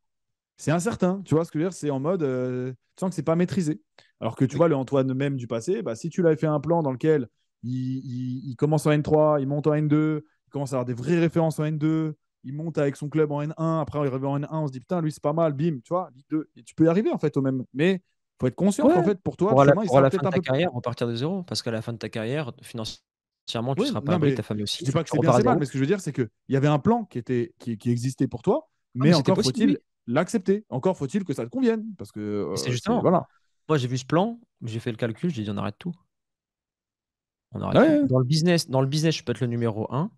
c'est incertain. Tu vois ce que je veux dire? C'est en mode, tu sens que c'est pas maîtrisé. Alors que tu Oui. vois, le Antoine même du passé, bah, si tu l'avais fait un plan dans lequel il commence en N3, il monte en N2, il commence à avoir des vraies références en N2, il monte avec son club en N1, après il revient en N1, on se dit putain, lui c'est pas mal, bim, tu vois, Ligue 2. Et tu peux y arriver en fait au même. Mais il faut être conscient Ouais, qu'en fait, pour toi, le chemin, il pour à sera la fin peut-être de un ta peu. carrière, repartir de zéro. Parce qu'à la fin de ta carrière, financièrement, tu Oui, seras pas non, abri, ta mais famille je aussi. Il dis faut pas que que tu c'est bien, repars à c'est mal, zéro. mais ce que je veux dire, c'est qu'il y avait un plan qui existait pour toi, Ah, mais mais c'était encore possible, faut-il oui. l'accepter. Encore faut-il que ça te convienne. Parce que Et c'est c'est. justement, Voilà. moi j'ai vu ce plan, j'ai fait le calcul, j'ai dit on arrête tout. On arrête tout. Ouais, Dans le business, je peux être le numéro un,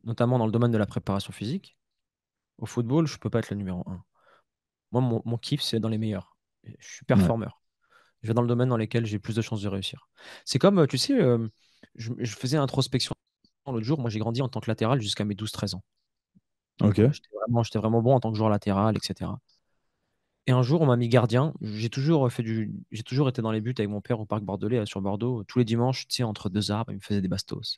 notamment dans le domaine de la préparation physique. Au football, je peux pas être le numéro un. Moi, mon kiff, c'est dans les meilleurs. Je suis ouais. performeur. Je vais dans le domaine dans lequel j'ai plus de chances de réussir. C'est comme, tu sais, je faisais introspection l'autre jour. Moi, j'ai grandi en tant que latéral jusqu'à mes 12-13 ans. Ok. J'étais vraiment bon en tant que joueur latéral, etc. Et un jour, on m'a mis gardien. J'ai toujours été dans les buts avec mon père au parc bordelais, sur Bordeaux. Tous les dimanches, tu sais, entre deux arbres, il me faisait des bastos.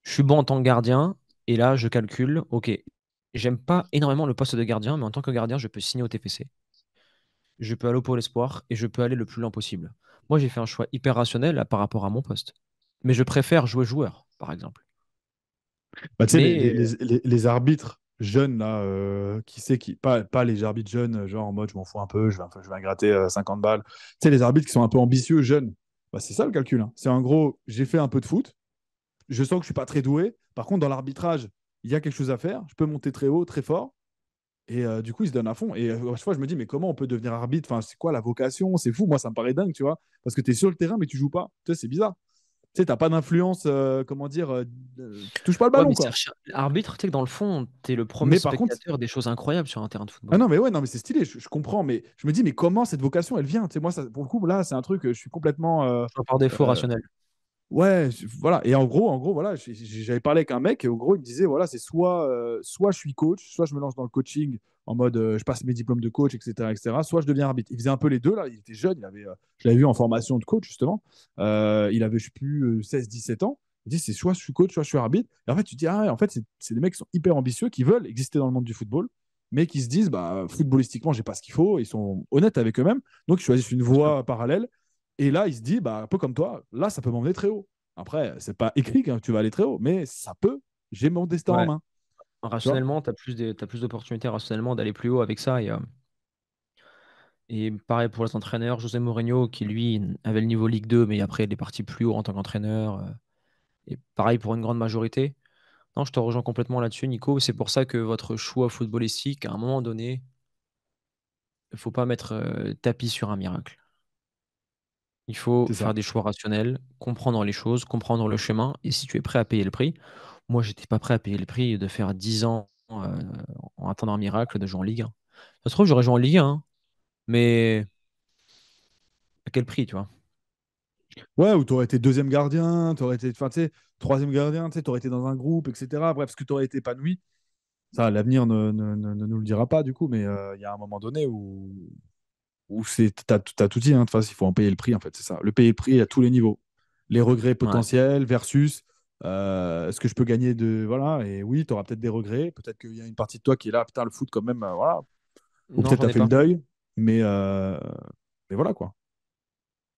Je suis bon en tant que gardien. Et là, je calcule, ok, j'aime pas énormément le poste de gardien, mais en tant que gardien, je peux signer au TFC. Je peux aller au Pôle Espoir et je peux aller le plus loin possible. Moi, j'ai fait un choix hyper rationnel par rapport à mon poste. Mais je préfère jouer joueur, par exemple. Bah, tu sais, Mais les arbitres jeunes, là, pas les arbitres jeunes, genre en mode je m'en fous un peu, je vais gratter 50 balles. Tu sais, les arbitres qui sont un peu ambitieux, jeunes, bah, c'est ça le calcul. Hein. C'est en gros, j'ai fait un peu de foot, je sens que je suis pas très doué. Par contre, dans l'arbitrage, il y a quelque chose à faire, je peux monter très haut, très fort. Et du coup, ils se donnent à fond. Et à chaque fois, je me dis, mais comment on peut devenir arbitre? Enfin, c'est quoi la vocation? C'est fou, moi, ça me paraît dingue, tu vois. Parce que tu es sur le terrain, mais tu joues pas. Tu sais, c'est bizarre. Tu sais, t'as pas d'influence, comment dire, tu touches pas le ouais, ballon, mais quoi. arbitre, tu sais que dans le fond, tu es le premier Mais par contre, spectateur des choses incroyables sur un terrain de ah football. non, mais ouais, non, mais c'est stylé, je comprends, mais je me dis, mais comment cette vocation, elle vient? Tu sais, moi, ça, pour le coup, là, c'est un truc, je suis complètement. Choix par défaut Euh, rationnel. ouais, voilà. Et en gros, voilà, j'avais parlé avec un mec, et au gros, il me disait, voilà, c'est soit je suis coach, soit je me lance dans le coaching en mode, je passe mes diplômes de coach, etc., etc., soit je deviens arbitre. Il faisait un peu les deux, là, il était jeune, je l'avais vu en formation de coach, justement. Il avait, je sais plus, 16, 17 ans. Il dit, c'est soit je suis coach, soit je suis arbitre. Et en fait, tu te dis, ah ouais, en fait, c'est des mecs qui sont hyper ambitieux, qui veulent exister dans le monde du football, mais qui se disent, bah, footballistiquement, j'ai pas ce qu'il faut. Ils sont honnêtes avec eux-mêmes. Donc, ils choisissent une Bien sûr. voie parallèle. Et là, il se dit, bah, un peu comme toi, là, ça peut m'emmener très haut. Après, c'est pas écrit que tu vas aller très haut, mais ça peut. J'ai mon destin en Ouais. main. Tu vois? Rationnellement, t'as plus d'opportunités rationnellement d'aller plus haut avec ça. Et pareil pour les entraîneurs, José Mourinho, qui lui avait le niveau Ligue 2, mais après il est parti plus haut en tant qu'entraîneur. Et pareil pour une grande majorité. Non, je te rejoins complètement là-dessus, Nico. C'est pour ça que votre choix footballistique, à un moment donné, il ne faut pas mettre tapis sur un miracle. Il faut C'est faire ça. des choix rationnels, comprendre les choses, comprendre le chemin. Et si tu es prêt à payer le prix, moi, j'étais pas prêt à payer le prix de faire 10 ans en attendant un miracle de jouer en Ligue 1. Ça se trouve, j'aurais joué en Ligue 1, hein, mais à quel prix, tu vois? Ouais, ou tu aurais été deuxième gardien, tu aurais été, enfin, tu sais, troisième gardien, tu sais, tu aurais été dans un groupe, etc. Bref, parce que tu aurais été épanoui. Ça, l'avenir ne nous le dira pas, du coup, mais il y a un moment donné où t'as tout dit, hein, de toute façon, il faut en payer le prix, en fait, c'est ça. Le payer le prix à tous les niveaux. Les regrets Ouais. potentiels versus ce que je peux gagner de. Voilà, et oui, tu auras peut-être des regrets. Peut-être qu'il y a une partie de toi qui est là, putain, le foot, quand même, voilà. Ou Non, peut-être tu j'en as ai fait le pas. deuil, mais, euh, mais voilà, quoi.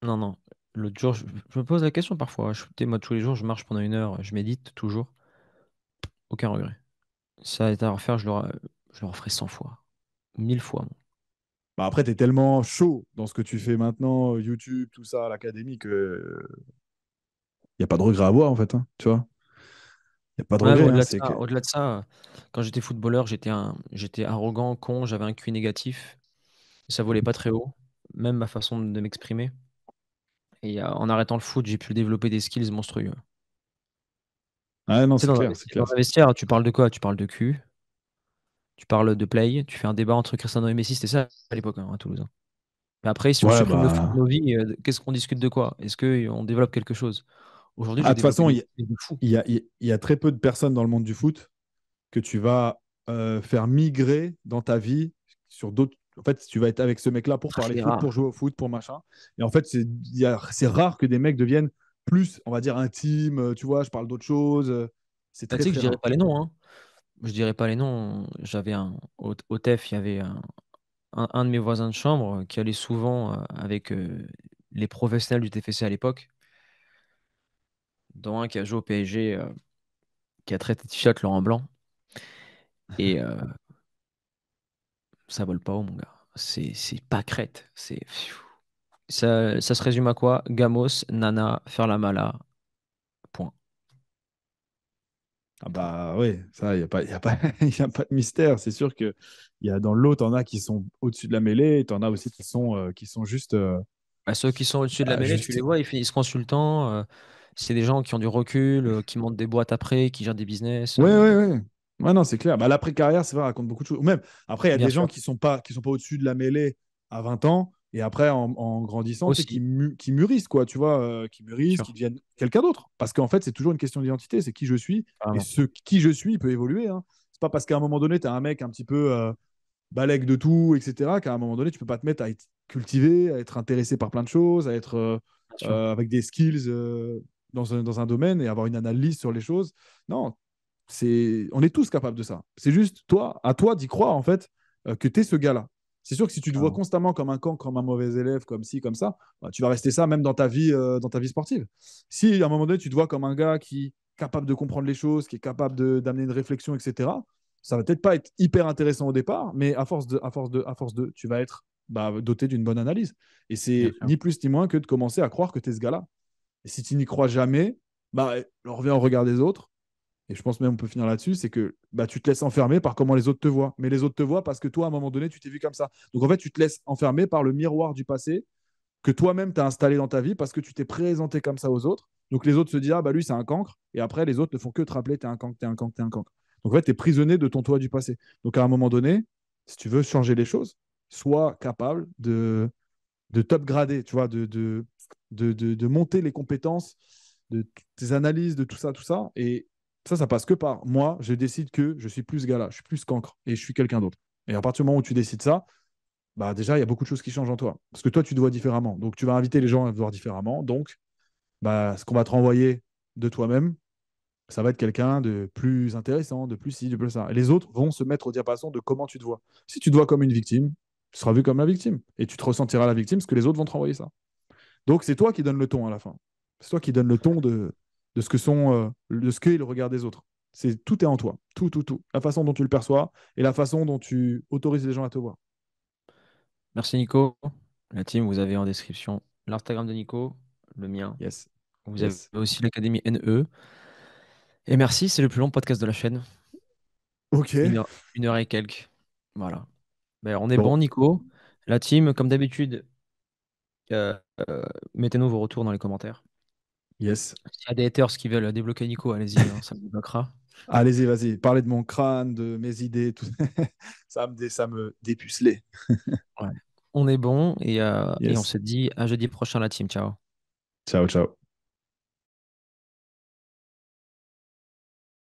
Non, non. L'autre jour, je me pose la question parfois. Moi, tous les jours, je marche pendant 1 heure, je médite toujours. Aucun regret. Ça est à refaire, je le referai 100 fois. 1000 fois. Bah, après, tu es tellement chaud dans ce que tu fais maintenant, YouTube, tout ça, l'académie, que il n'y a pas de regret à avoir, en fait. Hein, tu vois? Il n'y a pas de Ouais, mais regret. Hein, c'est que... au-delà de ça, quand j'étais footballeur, j'étais arrogant, con, j'avais un QI négatif. Ça volait pas très haut, même ma façon de m'exprimer. Et en arrêtant le foot, j'ai pu développer des skills monstrueux. Ouais, non, Tu sais, c'est clair, c'est dans clair. un vestiaire, tu parles de quoi? Tu parles de cul, tu parles de play, tu fais un débat entre Cristiano et Messi, c'était ça à l'époque, hein, à Toulouse. Hein. Mais après, si on Ouais, supprime le foot de bah... nos vies, qu'est-ce qu'on discute de quoi? Est-ce qu'on développe quelque chose? Aujourd'hui, Ah, j'ai de toute développé façon, des skills de fou. il y a très peu de personnes dans le monde du foot que tu vas faire migrer dans ta vie sur d'autres. En fait, tu vas être avec ce mec-là pour parler Très foot, pour rare. jouer au foot, pour machin. Et en fait, c'est rare que des mecs deviennent plus, on va dire, intimes. Tu vois, je parle d'autre chose. C'est Bah, très, tu sais que très je dirais rare. pas les noms, hein. Je dirais pas les noms. J'avais au TEF, il y avait un de mes voisins de chambre qui allait souvent avec les professionnels du TFC à l'époque, dont un qui a joué au PSG, qui a traité t-shirt Laurent Blanc. Et ça vole pas haut, mon gars. C'est pas crête. Ça se résume à quoi? Gamos, Nana, faire la mala. Point. Ah Point. bah ouais, ça, il n'y a pas, y a pas, y a pas de mystère. C'est sûr que y a, dans l'eau, t'en as qui sont au-dessus de la mêlée, et t'en as aussi qui sont juste, Bah, ceux qui sont au-dessus de la mêlée, tu juste... les vois, ils finissent consultants. C'est des gens qui ont du recul, qui montent des boîtes après, qui gèrent des business. Ouais, ouais, ouais. Ouais, non, c'est clair. Bah, l'après-carrière, c'est vrai, raconte beaucoup de choses. Ou même, après, il y a Bien des gens sûr. qui sont pas au-dessus de la mêlée à 20 ans, et après, en grandissant, tu sais, Aussi, qui mûrissent, quoi, tu vois, qui bien mûrissent, qui sûr. deviennent quelqu'un d'autre. Parce qu'en fait, c'est toujours une question d'identité, c'est qui je suis, et Vraiment. ce qui je suis il peut évoluer. Hein. C'est pas parce qu'à un moment donné, tu es un mec un petit peu balèque de tout, etc., qu'à un moment donné, tu peux pas te mettre à être cultivé, à être intéressé par plein de choses, à être Bien sûr. avec des skills dans un domaine et avoir une analyse sur les choses. Non, on est tous capables de ça. C'est juste toi, à toi d'y croire en fait que tu es ce gars-là. C'est sûr que si tu te vois Carrément. constamment comme un cancre, comme un mauvais élève, comme ci, comme ça, bah, tu vas rester ça même dans ta vie sportive. Si à un moment donné tu te vois comme un gars qui est capable de comprendre les choses, qui est capable d'amener une réflexion, etc., ça va peut-être pas être hyper intéressant au départ, mais à force de, tu vas être doté d'une bonne analyse. Et Bien c'est sûr. ni plus ni moins que de commencer à croire que tu es ce gars-là. Et si tu n'y crois jamais, bah, on revient au regard des autres et je pense même on peut finir là-dessus, c'est que bah, tu te laisses enfermer par comment les autres te voient. Mais les autres te voient parce que toi, à un moment donné, tu t'es vu comme ça. Donc en fait, tu te laisses enfermer par le miroir du passé que toi-même tu as installé dans ta vie parce que tu t'es présenté comme ça aux autres. Donc les autres se disent, ah bah lui, c'est un cancre. Et après, les autres ne font que te rappeler, t'es un cancre, t'es un cancre, t'es un cancre. Donc en fait, tu es prisonnier de ton toi du passé. Donc à un moment donné, si tu veux changer les choses, sois capable de top-grader, tu vois, de monter les compétences, de tes analyses, de tout ça, tout ça. Et ça passe que par moi, je décide que je suis plus ce gars-là, je suis plus cancre et je suis quelqu'un d'autre. Et à partir du moment où tu décides ça, bah déjà, il y a beaucoup de choses qui changent en toi. Parce que toi, tu te vois différemment. Donc, tu vas inviter les gens à te voir différemment. Donc, bah, ce qu'on va te renvoyer de toi-même, ça va être quelqu'un de plus intéressant, de plus ci, de plus ça. Et les autres vont se mettre au diapason de comment tu te vois. Si tu te vois comme une victime, tu seras vu comme la victime. Et tu te ressentiras la victime parce que les autres vont te renvoyer ça. Donc, c'est toi qui donne le ton à la fin. C'est toi qui donne le ton de ce que de ce qu'est le regard des autres. Tout est en toi. Tout, tout, tout. La façon dont tu le perçois et la façon dont tu autorises les gens à te voir. Merci Nico. La team, vous avez en description l'Instagram de Nico, le mien. Yes. Vous avez Yes. aussi l'Académie NE. Et merci, c'est le plus long podcast de la chaîne. Ok. 1 heure et quelques. Voilà. Ben, on est Bon. bon, Nico. La team, comme d'habitude, euh, euh, mettez-nous vos retours dans les commentaires. Yes. S'il y a des haters qui veulent débloquer Nico, allez-y, hein, ça me débloquera. Allez-y, vas-y. Parlez de mon crâne, de mes idées, tout. Ça me dépucelait. Ouais. On est bon et on Yes. se dit à jeudi prochain, la team. Ciao. Ciao, ciao.